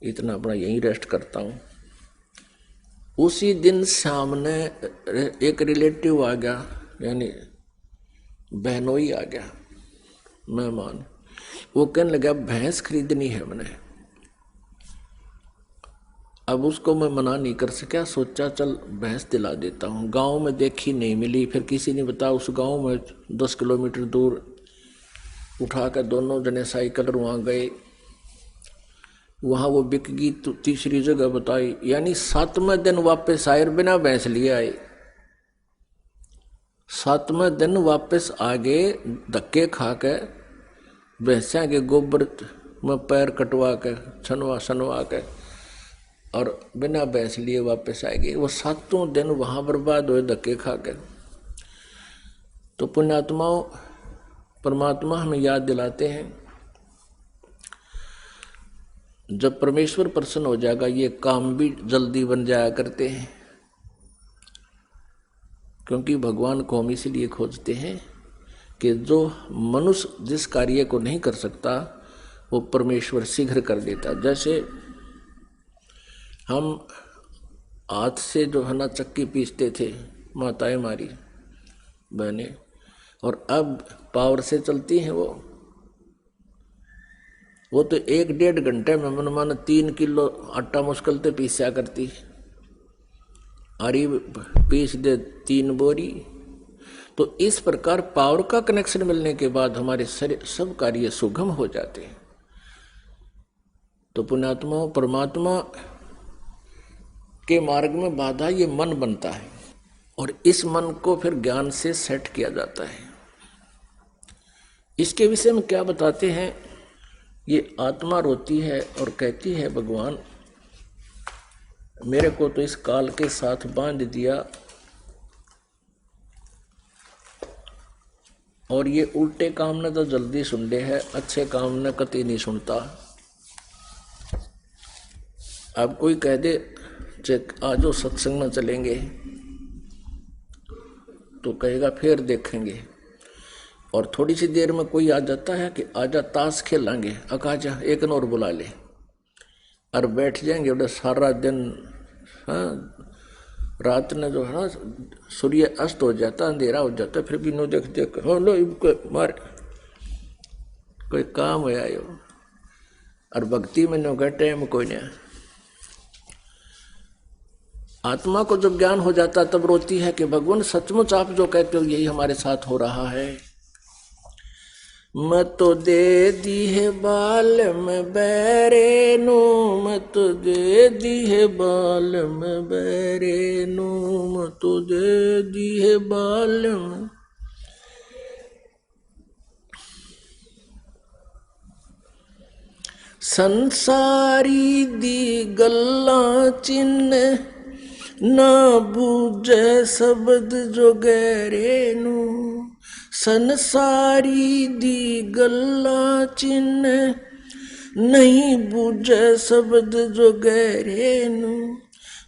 इतना अपना यहीं रेस्ट करता हूँ। उसी दिन सामने एक रिलेटिव आ गया, यानी बहनोई आ गया, मेहमान। वो कहने लगा भैंस खरीदनी है मैंने, अब उसको मैं मना नहीं कर सका, सोचा चल भैंस दिला देता हूँ। गांव में देखी नहीं मिली, फिर किसी ने बताया उस गांव में 10 किलोमीटर दूर उठाकर दोनों जने साइकिल वहाँ गए, वहाँ वो बिक गई। तो तीसरी जगह बताई, यानी 7वें दिन वापस आए, बिना भैंस लिए आए। 7वें दिन वापस आ गए, धक्के खा के भैंसा के गोबर में पैर कटवा के छनवा के और बिना भैंस लिए वापस आ गए। वो 7 दिन वहाँ बर्बाद हुए धक्के खा के। तो पुण्यात्माओं, परमात्मा हमें याद दिलाते हैं, जब परमेश्वर प्रसन्न हो जाएगा ये काम भी जल्दी बन जाया करते हैं, क्योंकि भगवान को हम इसलिए खोजते हैं कि जो मनुष्य जिस कार्य को नहीं कर सकता वो परमेश्वर शीघ्र कर देता। जैसे हम हाथ से जो है ना चक्की पीसते थे माताएं हमारी बहनें, और अब पावर से चलती हैं वो तो 1-1.5 घंटे में मनमाना 3 किलो आटा मुश्किल से पीसा करती, अरी पीस दे 3 बोरी। तो इस प्रकार पावर का कनेक्शन मिलने के बाद हमारे सब कार्य सुगम हो जाते हैं। तो पुण्यात्मा, परमात्मा के मार्ग में बाधा ये मन बनता है, और इस मन को फिर ज्ञान से सेट किया जाता है। इसके विषय में क्या बताते हैं, ये आत्मा रोती है और कहती है भगवान मेरे को तो इस काल के साथ बांध दिया, और ये उल्टे काम ने तो जल्दी सुन ले है, अच्छे काम ने कतई नहीं सुनता। अब कोई कह दे आज सत्संग में चलेंगे, तो कहेगा फिर देखेंगे। और थोड़ी सी देर में कोई आ जाता है कि आजा ताश खेलेंगे, अकाजा एक और बुला ले, और बैठ जाएंगे उधर सारा दिन। हाँ, रात में जो है ना सूर्य अस्त हो जाता, अंधेरा हो जाता, फिर भी नो देख देख हो लो मार कोई काम हो आयो। और भक्ति में नो गए टाइम कोई नहीं। आत्मा को जब ज्ञान हो जाता तब रोती है कि भगवान सचमुच आप जो कहते हो यही हमारे साथ हो रहा है। मत तो दे दी है बाल में बैरे नो, मत तो दे दी है बाल में बैरे नो, मत तो दे दी है बाल में। संसारी दी गल्ला चिन्ह ना बूझे शब्द जो गहरे नू, संसारी दी गल्ला चिन्ह नहीं बूझे शब्द जो गहरे नू।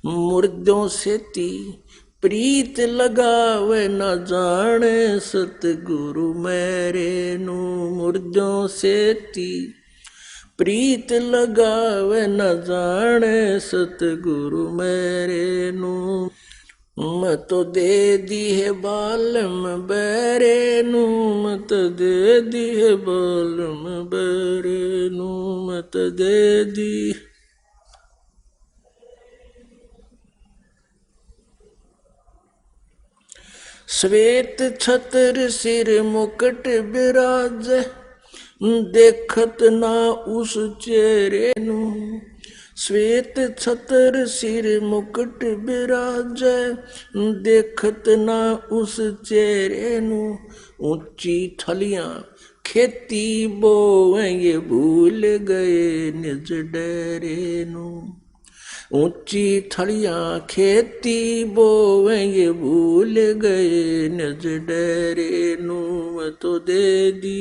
मुर्दों से ती प्रीत लगावे न जाने सतगुरु मेरे नू, मुर्दों से ती प्रीत लगावे न जाने सतगुरु मेरे नू। मत दे दी है बालम बैरे नू, मत दे दी है बालम बैरे नू, मत दे दी। श्वेत छत्र सिर मुकुट बिराज, देखत ना उस चेहरे नू। श्वेत छत्र सिर मुकुट बिराज, देखत ना उस चेहरे नू। ऊंची थलियां खेती बोए ये भूल गए निज डेरे नू। ऊंची थलियां खेती बोए ये भूल गए निज डेरे नू। मैं तो दे दी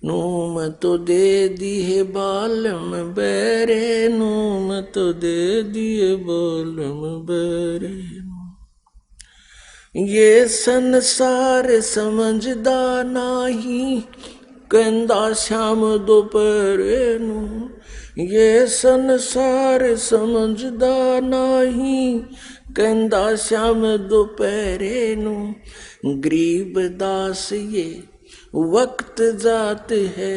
नू, मैं तो दे दी है बालम बैरे नू, मैं तो दे दिए बालम बैरे नू। ये संसार समझदा नाही कहंदा श्याम दोपहरे नू। ये संसार समझदा नाही कहंदा श्याम दोपहरे नू। गरीब दास ये वक्त जात है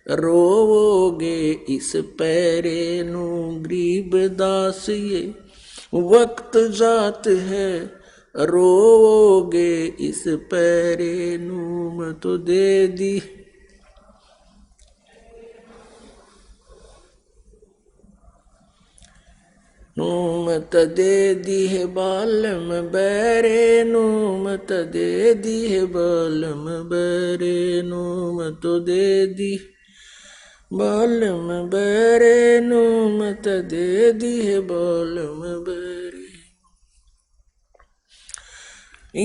रोवोगे इस पैरे नू गरीबदास ये। वक्त जात है रोवोगे इस पैरे नू मैं तो दे दी। मत दे दी है बालम बैरे नू मत दे दी है बालम बैरे नू मत दे दी बालम बैरे नू मत दे दी है बालम बैरे।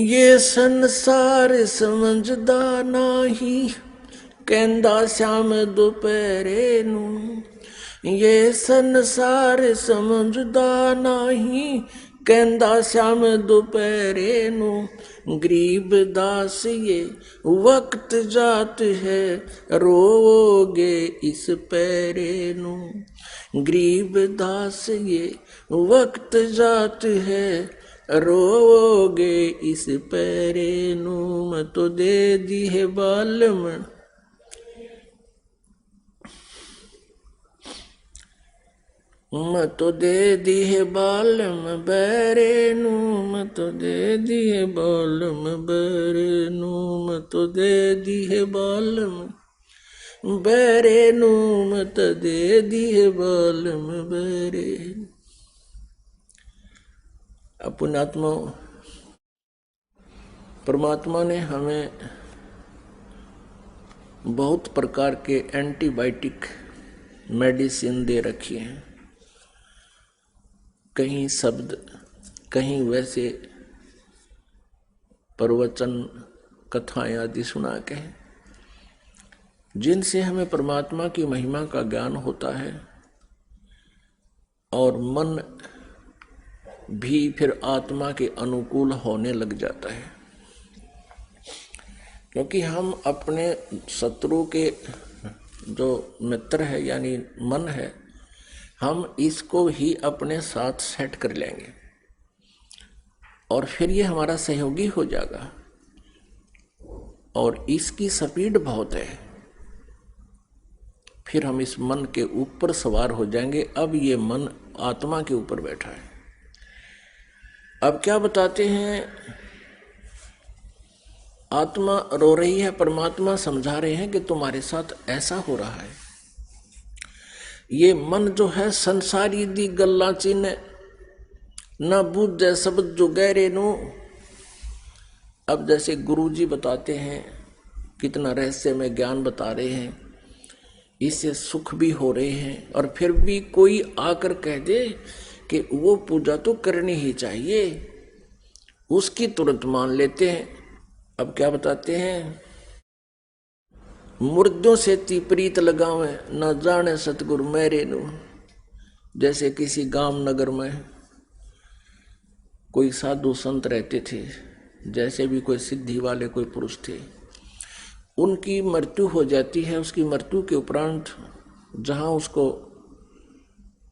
ये संसार समझदा नाही कहंदा श्याम दोपहरे नू। ये संसार समझदा नाही कहंदा श्याम दोपहरे नू। गरीब दास ये वक्त जात है रोवोगे इस पैरे नू। गरीब दास ये वक्त जात है रोवोगे इस पैरे नू मैं तो दे दी है बालम। मैं तो दे दी है बालम बैरे नू मैं तो दे दी है बालम बैरे नू मैं तो दे दी है बालम बैरे नू मैं तो दे दी है बालम बैरे। पुण्यात्मा, परमात्मा ने हमें बहुत प्रकार के एंटीबायोटिक मेडिसिन दे रखी हैं। कहीं शब्द, कहीं वैसे प्रवचन, कथाएं आदि सुना के, जिनसे हमें परमात्मा की महिमा का ज्ञान होता है और मन भी फिर आत्मा के अनुकूल होने लग जाता है। क्योंकि हम अपने शत्रु के जो मित्र है यानी मन है, हम इसको ही अपने साथ सेट कर लेंगे और फिर ये हमारा सहयोगी हो जाएगा। और इसकी स्पीड बहुत है, फिर हम इस मन के ऊपर सवार हो जाएंगे। अब ये मन आत्मा के ऊपर बैठा है। अब क्या बताते हैं, आत्मा रो रही है, परमात्मा समझा रहे हैं कि तुम्हारे साथ ऐसा हो रहा है। ये मन जो है संसारी दी गल्ला चिन्ह न बूझे शब्द जो गहरे नो। अब जैसे गुरु जी बताते हैं, कितना रहस्य में ज्ञान बता रहे हैं, इससे सुख भी हो रहे हैं, और फिर भी कोई आकर कह दे कि वो पूजा तो करनी ही चाहिए, उसकी तुरंत मान लेते हैं। अब क्या बताते हैं, मुर्दों से ती प्रीत लगावे न जाने सतगुरु मेरे नु। जैसे किसी गांव नगर में कोई साधु संत रहते थे, जैसे भी कोई सिद्धि वाले कोई पुरुष थे, उनकी मृत्यु हो जाती है। उसकी मृत्यु के उपरांत जहाँ उसको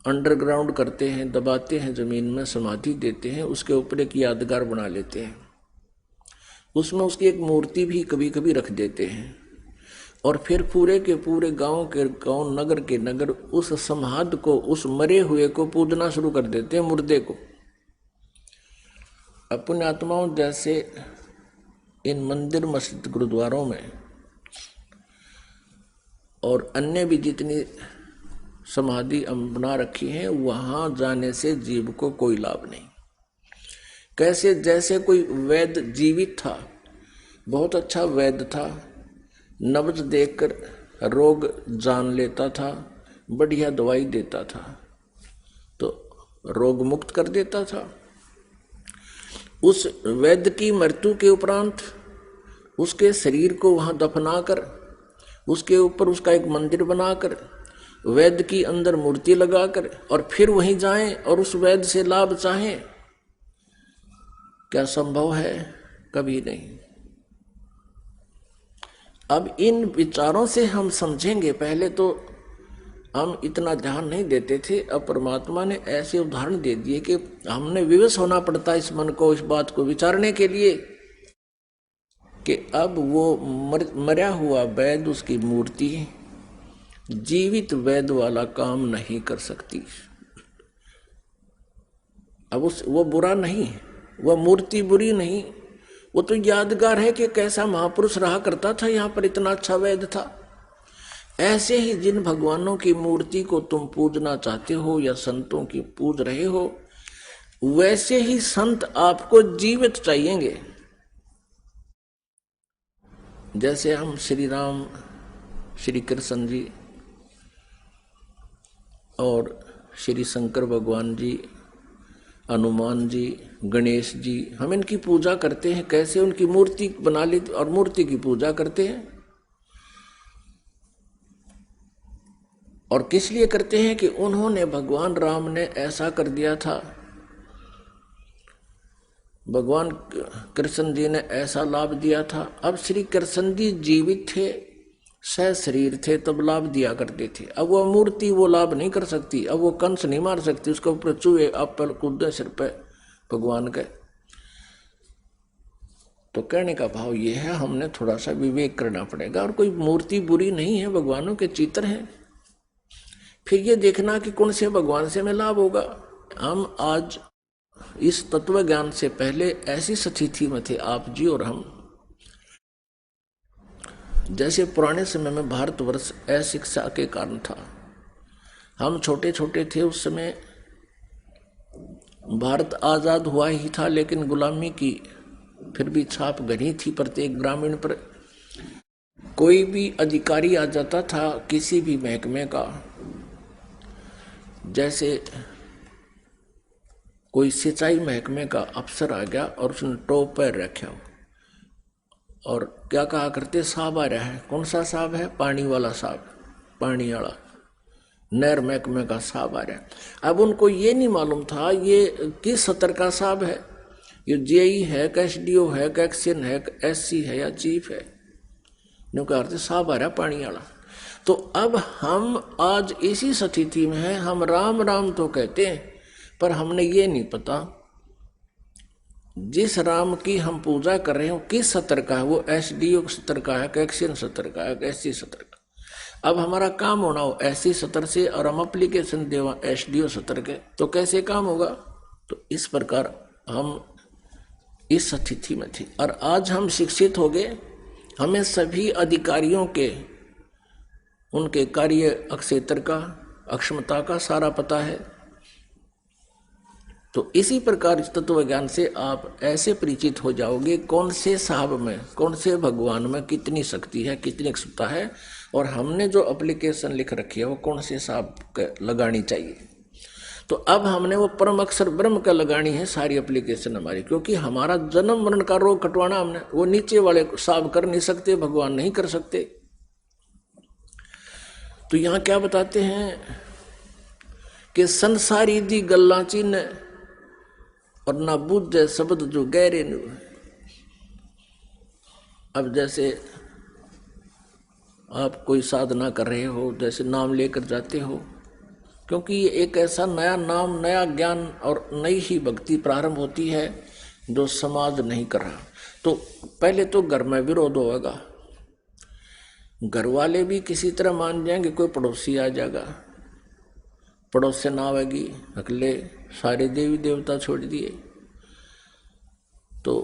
अंडरग्राउंड करते हैं, दबाते हैं, जमीन में समाधि देते हैं, उसके ऊपर एक यादगार बना लेते हैं। उसमें उसकी एक मूर्ति भी कभी कभी रख देते हैं, और फिर पूरे के पूरे गांव के गांव, नगर के नगर उस समाधि को, उस मरे हुए को पूजना शुरू कर देते हैं, मुर्दे को। अपने आत्माओं जैसे इन मंदिर, मस्जिद, गुरुद्वारों में और अन्य भी जितनी समाधि बना रखी है, वहां जाने से जीव को कोई लाभ नहीं। कैसे, जैसे कोई वैद्य जीवित था, बहुत अच्छा वैद्य था, नब्ज देखकर रोग जान लेता था, बढ़िया दवाई देता था, तो रोग मुक्त कर देता था। उस वैद्य की मृत्यु के उपरांत उसके शरीर को वहां दफनाकर, उसके ऊपर उसका एक मंदिर बनाकर, वैद्य की अंदर मूर्ति लगाकर, और फिर वहीं जाएं और उस वैद्य से लाभ चाहें, क्या संभव है? कभी नहीं। अब इन विचारों से हम समझेंगे। पहले तो हम इतना ध्यान नहीं देते थे, अब परमात्मा ने ऐसे उदाहरण दे दिए कि हमने विवश होना पड़ता है इस मन को, इस बात को विचारने के लिए। कि अब वो मरा हुआ वैद्य उसकी मूर्ति जीवित वैद्य वाला काम नहीं कर सकती। अब वो बुरा नहीं, वह मूर्ति बुरी नहीं, वो तो यादगार है कि कैसा महापुरुष रहा करता था, यहाँ पर इतना अच्छा वैद्य था। ऐसे ही जिन भगवानों की मूर्ति को तुम पूजना चाहते हो या संतों की पूज रहे हो, वैसे ही संत आपको जीवित चाहिएंगे। जैसे हम श्री राम, श्री कृष्ण जी और श्री शंकर भगवान जी, हनुमान जी, गणेश जी, हम इनकी पूजा करते हैं। कैसे? उनकी मूर्ति बना ली और मूर्ति की पूजा करते हैं। और किस लिए करते हैं? कि उन्होंने, भगवान राम ने ऐसा कर दिया था, भगवान कृष्ण जी ने ऐसा लाभ दिया था। अब श्री कृष्ण जी जीवित थे, सह शरीर थे, तब लाभ दिया करते थे। अब वो मूर्ति वो लाभ नहीं कर सकती, अब वो कंस नहीं मार सकती, उसके ऊपर चूहे आप पर कूदे सिर पे भगवान के। तो कहने का भाव ये है, हमने थोड़ा सा विवेक करना पड़ेगा। और कोई मूर्ति बुरी नहीं है, भगवानों के चित्र हैं। फिर ये देखना कि कौन से भगवान से हमें लाभ होगा। हम आज इस तत्व ज्ञान से पहले ऐसी स्थिति में थे आप जी और हम, जैसे पुराने समय में भारतवर्ष अशिक्षा के कारण था। हम छोटे छोटे थे उस समय, भारत आजाद हुआ ही था, लेकिन गुलामी की फिर भी छाप घनी थी प्रत्येक ग्रामीण पर। कोई भी अधिकारी आ जाता था किसी भी महकमे का, जैसे कोई सिंचाई महकमे का अफसर आ गया और उसने टॉप पर रखा और क्या कहा करते, साहब आ रहा है। कौन सा साहब है? पानी वाला साहब, पानी वाला नहर महकमे का साहब आ रहा है। अब उनको ये नहीं मालूम था ये किस सतर का साहब है, ये जेई है, एसडीओ है, एक्शन है, एससी है या चीफ है। कहते साहब आ रहा है पानी वाला। तो अब हम आज इसी स्थिति में हैं, हम राम राम तो कहते हैं, पर हमने ये नहीं पता जिस राम की हम पूजा कर रहे हो किस सतर का है, वो एसडीओ सतर का है, एक्शन सतर का है, एससी सतर का। अब हमारा काम होना हो एससी सतर से और हम एप्लीकेशन देवा एसडीओ सतर के, तो कैसे काम होगा? तो इस प्रकार हम इस स्थिति में थे। और आज हम शिक्षित हो गए, हमें सभी अधिकारियों के उनके कार्य क्षेत्र का, अक्षमता का सारा पता है। तो इसी प्रकार इस तत्व ज्ञान से आप ऐसे परिचित हो जाओगे कौन से साहब में, कौन से भगवान में कितनी शक्ति है, कितनी क्षमता है, और हमने जो एप्लीकेशन लिख रखी है वो कौन से साहब लगानी चाहिए। तो अब हमने वो परम अक्षर ब्रह्म का लगानी है सारी एप्लीकेशन हमारी, क्योंकि हमारा जन्म मरण का रोग कटवाना हमने, वो नीचे वाले साहब कर नहीं सकते, भगवान नहीं कर सकते। तो यहाँ क्या बताते हैं कि संसारी दी गल्ला चिन्ह और ना बुझे शब्द जो गहरे नु। अब जैसे आप कोई साधना कर रहे हो, जैसे नाम लेकर जाते हो, क्योंकि ये एक ऐसा नया नाम, नया ज्ञान और नई ही भक्ति प्रारंभ होती है जो समाज नहीं कर रहा। तो पहले तो घर में विरोध होगा, घर वाले भी किसी तरह मान जाएंगे, कोई पड़ोसी आ जाएगा, पड़ोस से ना आवेगी, अगले सारे देवी देवता छोड़ दिए, तो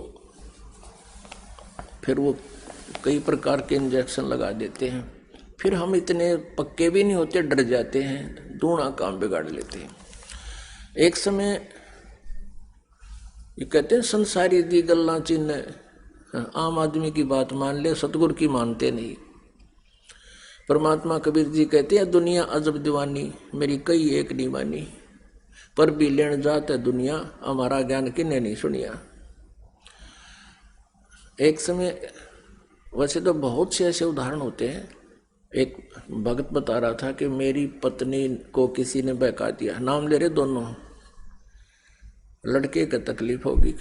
फिर वो कई प्रकार के इंजेक्शन लगा देते हैं। फिर हम इतने पक्के भी नहीं होते, डर जाते हैं, दूना काम बिगाड़ लेते हैं। एक समय ये कहते हैं संसारी दी गल्ला चिन्ह, आम आदमी की बात मान ले, सतगुरु की मानते नहीं। परमात्मा कबीर जी कहते हैं दुनिया अजब दीवानी, मेरी कई एक नहीं मानी, पर भी लेन जात है दुनिया, हमारा ज्ञान किन्ने नहीं सुनिया। एक समय, वैसे तो बहुत से ऐसे उदाहरण होते हैं। एक भगत बता रहा था कि मेरी पत्नी को किसी ने बहका दिया, नाम ले रहे दोनों, लड़के को तकलीफ होगी,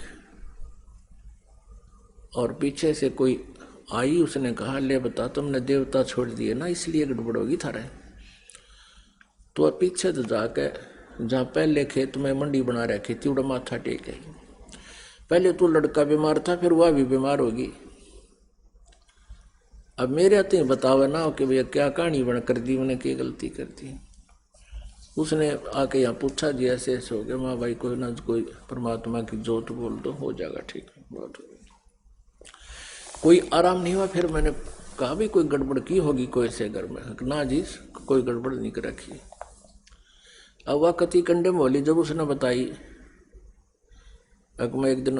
और पीछे से कोई आई, उसने कहा ले बता तुमने देवता छोड़ दिए ना, इसलिए गड़बड़ होगी थारे। तो पीछे तो जाके जहाँ पहले खेत में मंडी बना रखी थी उड़ा माथा टेक आई। पहले तो लड़का बीमार था, फिर वह भी बीमार होगी, अब मेरे आते ही बतावे ना कि भैया क्या कहानी बन कर दी, मैंने क्या गलती कर दी। उसने आके यहाँ पूछा जी ऐसे ऐसे हो गया। माँ भाई कोई ना कोई परमात्मा की जोत बोल दो, हो जाएगा ठीक। बहुत हो गया, कोई आराम नहीं हुआ। फिर मैंने कहा भी कोई गड़बड़ की होगी कोई से घर में। ना जी कोई गड़बड़ नहीं कर रखी। अब वह कति कंडे मोली जब उसने बताई, मैं एक दिन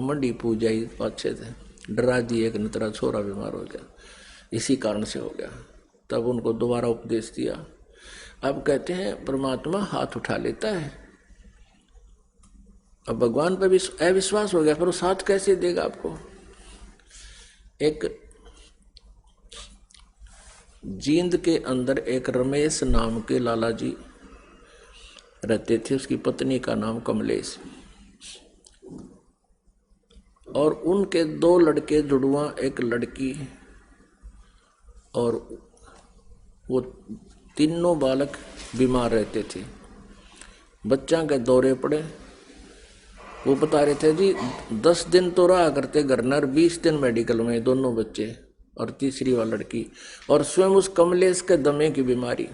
मंडी पूजा ही अच्छे थे, डरा दिए कि तेरा छोरा बीमार हो गया, इसी कारण से हो गया। तब उनको दोबारा उपदेश दिया। अब कहते हैं परमात्मा हाथ उठा लेता है। अब भगवान पर भी अविश्वास हो गया, पर वो साथ कैसे देगा आपको। एक जींद के अंदर एक रमेश नाम के लाला जी रहते थे, उसकी पत्नी का नाम कमलेश, और उनके 2 लड़के जुड़वा, एक लड़की, और वो तीनों बालक बीमार रहते थे। बच्चा के दौरे पड़े। वो बता रहे थे जी 10 दिन तो रहा करते घर न, 20 दिन मेडिकल में दोनों बच्चे और तीसरी वाली लड़की, और स्वयं उस कमलेश के दमे की बीमारी।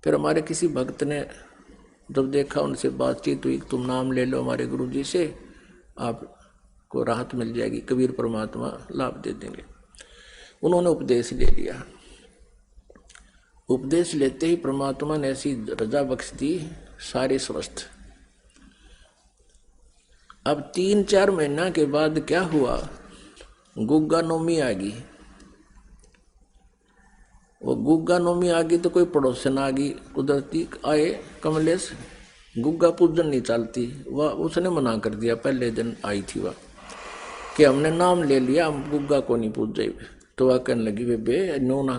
फिर हमारे किसी भक्त ने जब देखा, उनसे बातचीत हुई, तुम नाम ले लो हमारे गुरु जी से, आपको राहत मिल जाएगी, कबीर परमात्मा लाभ दे देंगे। उन्होंने उपदेश ले लिया। उपदेश लेते ही परमात्मा ने ऐसी रजा बख्श दी, सारे स्वस्थ। अब 3-4 महीना के बाद क्या हुआ, गुग्गा नौमी आ गई। वो गुग्गा नौमी आ गई तो कोई पड़ोसन आ गई, कुदरती आए, कमलेश गुग्गा पूजन नहीं चलती, वह उसने मना कर दिया। पहले दिन आई थी वह कि हमने नाम ले लिया, हम गुग्गा को नहीं पूजे। तो वह कहने लगी बे नो ना,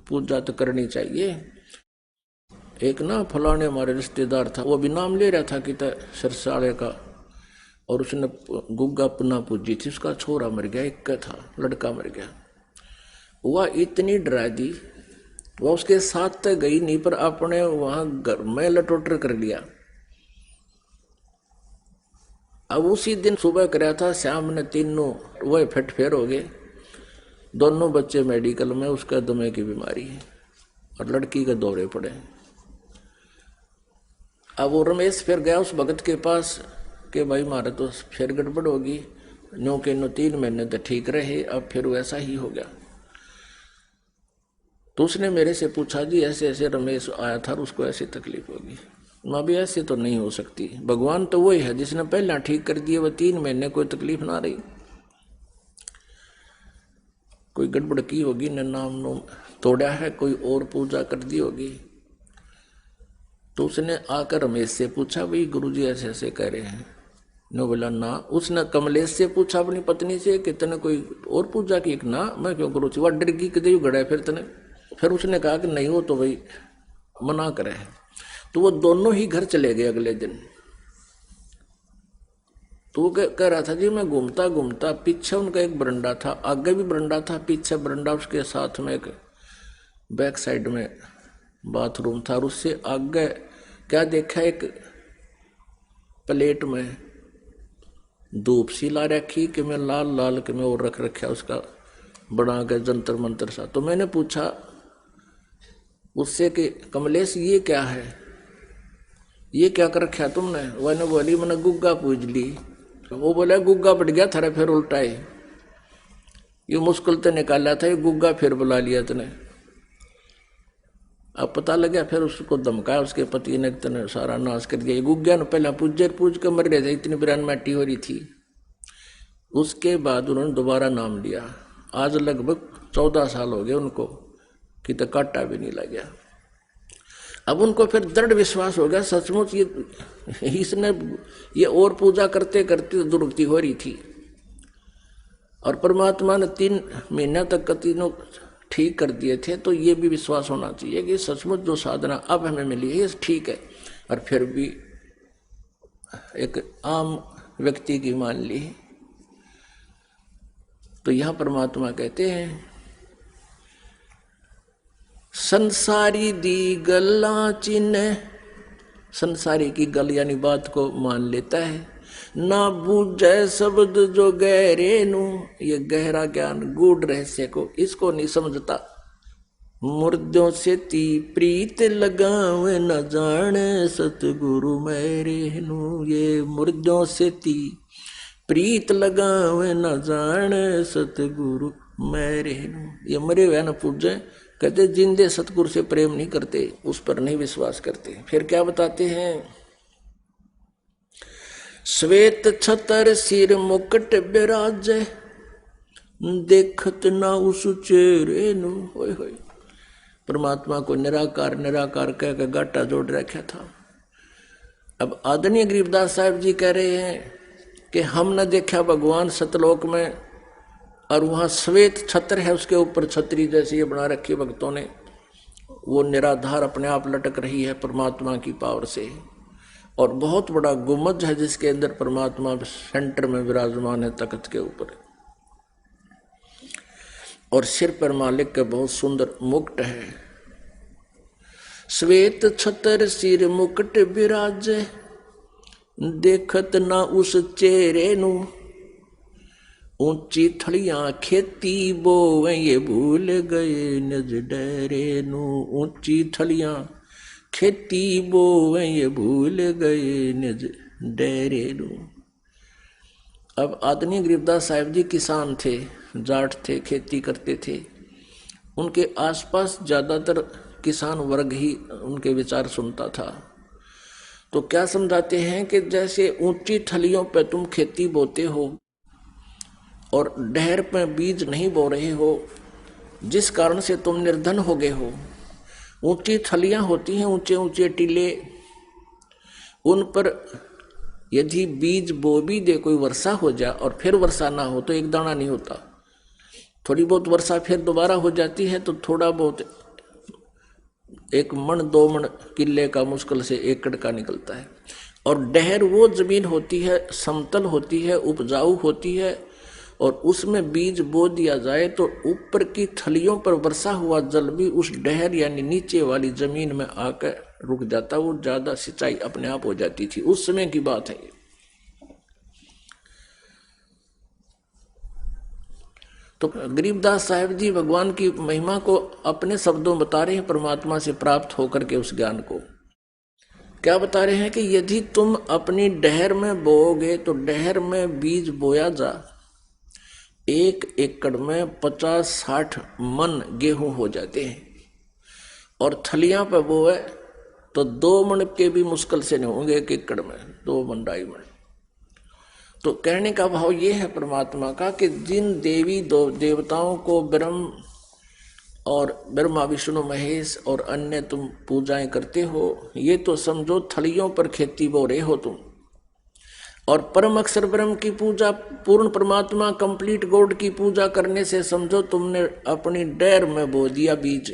पूजा तो करनी चाहिए। एक ना फलाने हमारे रिश्तेदार था, वो भी नाम ले रहा था कि सरसाले का, और उसने गुग्गा पुना पूजी थी, उसका छोरा मर गया, एक का था, लड़का मर गया। वह इतनी डरा दी, वह उसके साथ तो गई नहीं, पर अपने वहां घर में लटोटर कर लिया। अब उसी दिन सुबह कराया था, शाम ने तीनों वह फिट फेर हो गए, दोनों बच्चे मेडिकल में, उसका दमे की बीमारी और लड़की के दौरे पड़े। अब वो रमेश फिर गया उस भगत के पास कि भाई मारे तो फिर गड़बड़ होगी, नो के नो 3 महीने तो ठीक रहे, अब फिर वैसा ही हो गया। तो उसने मेरे से पूछा जी ऐसे ऐसे रमेश आया था, उसको ऐसी तकलीफ होगी। माँ भी ऐसे तो नहीं हो सकती, भगवान तो वही है जिसने पहला ठीक कर दिया, वह 3 महीने कोई तकलीफ ना रही, कोई गड़बड़ की होगी, न नाम नो तोड़ा है, कोई और पूजा कर दी होगी। तो उसने आकर रमेश से पूछा भाई गुरुजी ऐसे ऐसे कह रहे हैं। नो बोला ना। उसने कमलेश से पूछा अपनी पत्नी से कि तने कोई और पूजा की, ना मैं क्यों गुरु जी, वह डर गई कि गड़ा फिर तने। फिर उसने कहा कि नहीं, वो तो भाई मना करे। तो वो दोनों ही घर चले गए अगले दिन। तो वो कह रहा था जी मैं घूमता घूमता, पीछे उनका एक बरंडा था, आगे भी बरंडा था, पीछे बरंडा, उसके साथ में एक बैक साइड में बाथरूम था, और उससे आगे क्या देखा, एक प्लेट में धूप सी ला रखी कि मैं लाल लाल के में और रख रखा उसका बना के जंतर मंतर सा। तो मैंने पूछा उससे कि कमलेश ये क्या है, ये क्या कर रखा तुमने। वह बोली मैंने गुग्गा पूज ली। वो बोला गुग्गा बढ़ गया थारा फिर उल्टाए, ये मुश्किल तो निकाला था, ये गुग्गा फिर बुला लिया तने। अब पता लगा, फिर उसको धमकाया उसके पति ने, तने सारा नाश कर दिया। ये गुग्गा ने पहला पूज के मर गए थे, इतनी बिरान माटी हो रही थी। उसके बाद उन्होंने दोबारा नाम लिया। आज लगभग 14 साल हो गए उनको, कि तो काटा भी नहीं लग गया। अब उनको फिर दृढ़ विश्वास हो गया सचमुच ये इसने, ये और पूजा करते करते दुर्गति हो रही थी, और परमात्मा ने 3 महीने तक तीनों ठीक कर दिए थे। तो ये भी विश्वास होना चाहिए कि सचमुच जो साधना अब हमें मिली है ये ठीक है। और फिर भी एक आम व्यक्ति की मान ली। तो यहां परमात्मा कहते हैं संसारी दी गल्ला चिन्ह, संसारी की गल यानी बात को मान लेता है, ना बूझे शब्द जो गहरे नू, ये गहरा ज्ञान गूढ़ रहस्य को इसको नहीं समझता। मुर्दों से ती प्रीत लगावे न जाने सतगुरु मेरे नू, ये मुर्दों से ती प्रीत लगावे न जाने सतगुरु मेरे नू। ये मरे हुए न पूजे, कहते जिंदे सतगुरु से प्रेम नहीं करते, उस पर नहीं विश्वास करते। फिर क्या बताते हैं, श्वेत छतर सिर मुकुट बिराजे, देखत ना उस चेहरे नू। होय होय, परमात्मा को निराकार निराकार कह के गाटा जोड़ रखा था। अब आदरणीय गरीबदास साहब जी कह रहे हैं कि हम न देखा भगवान सतलोक में, और वहां श्वेत छत्र है, उसके ऊपर छतरी जैसी ये बना रखी भक्तों ने, वो निराधार अपने आप लटक रही है परमात्मा की पावर से। और बहुत बड़ा गुम्बद है जिसके अंदर परमात्मा सेंटर में विराजमान है तख्त के ऊपर, और सिर पर मालिक का बहुत सुंदर मुकुट है। श्वेत छतर सिर मुकुट बिराजे, देखत ना उस चेहरे नू, ऊंची थड़ियां खेती बोवे ये भूल गए निज डेरे नू। ऊंची थड़ियां खेती बोवे ये भूल गए निज डेरे नू। अब आदरणीय गरीबदास साहिब जी किसान थे, जाट थे, खेती करते थे। उनके आसपास ज्यादातर किसान वर्ग ही उनके विचार सुनता था। तो क्या समझाते हैं कि जैसे ऊंची थलियों पे तुम खेती बोते हो और डहर पे बीज नहीं बो रहे हो, जिस कारण से तुम निर्धन हो गए हो। ऊंची थलियां होती हैं, ऊंचे ऊंचे टीले, उन पर यदि बीज बो भी दे, कोई वर्षा हो जाए और फिर वर्षा ना हो तो एक दाना नहीं होता। थोड़ी बहुत वर्षा फिर दोबारा हो जाती है तो थोड़ा बहुत 1 मन 2 मन किले का मुश्किल से एकड़ का निकलता है। और डहर वो जमीन होती है, समतल होती है, उपजाऊ होती है, और उसमें बीज बो दिया जाए तो ऊपर की थलियों पर वर्षा हुआ जल भी उस डहर यानी नीचे वाली जमीन में आकर रुक जाता, वो ज्यादा सिंचाई अपने आप हो जाती थी। उस समय की बात है। तो गरीबदास साहिब जी भगवान की महिमा को अपने शब्दों बता रहे हैं, परमात्मा से प्राप्त होकर के उस ज्ञान को। क्या बता रहे हैं कि यदि तुम अपनी डहर में बोओगे तो डहर में बीज बोया जा, 1 एकड़ में 50-60 मन गेहूं हो जाते हैं, और थलियां पर बोए तो 2 मन के भी मुश्किल से नहीं होंगे 1 एकड़ में, 2 मन 2.5 मन। तो कहने का भाव ये है परमात्मा का कि जिन देवी देवताओं को ब्रह्म और ब्रह्मा विष्णु महेश और अन्य तुम पूजाएं करते हो, ये तो समझो थलियों पर खेती बो रहे हो तुम। और परम अक्षर ब्रह्म की पूजा, पूर्ण परमात्मा कंप्लीट गॉड की पूजा करने से समझो तुमने अपनी डैर में बो दिया बीज।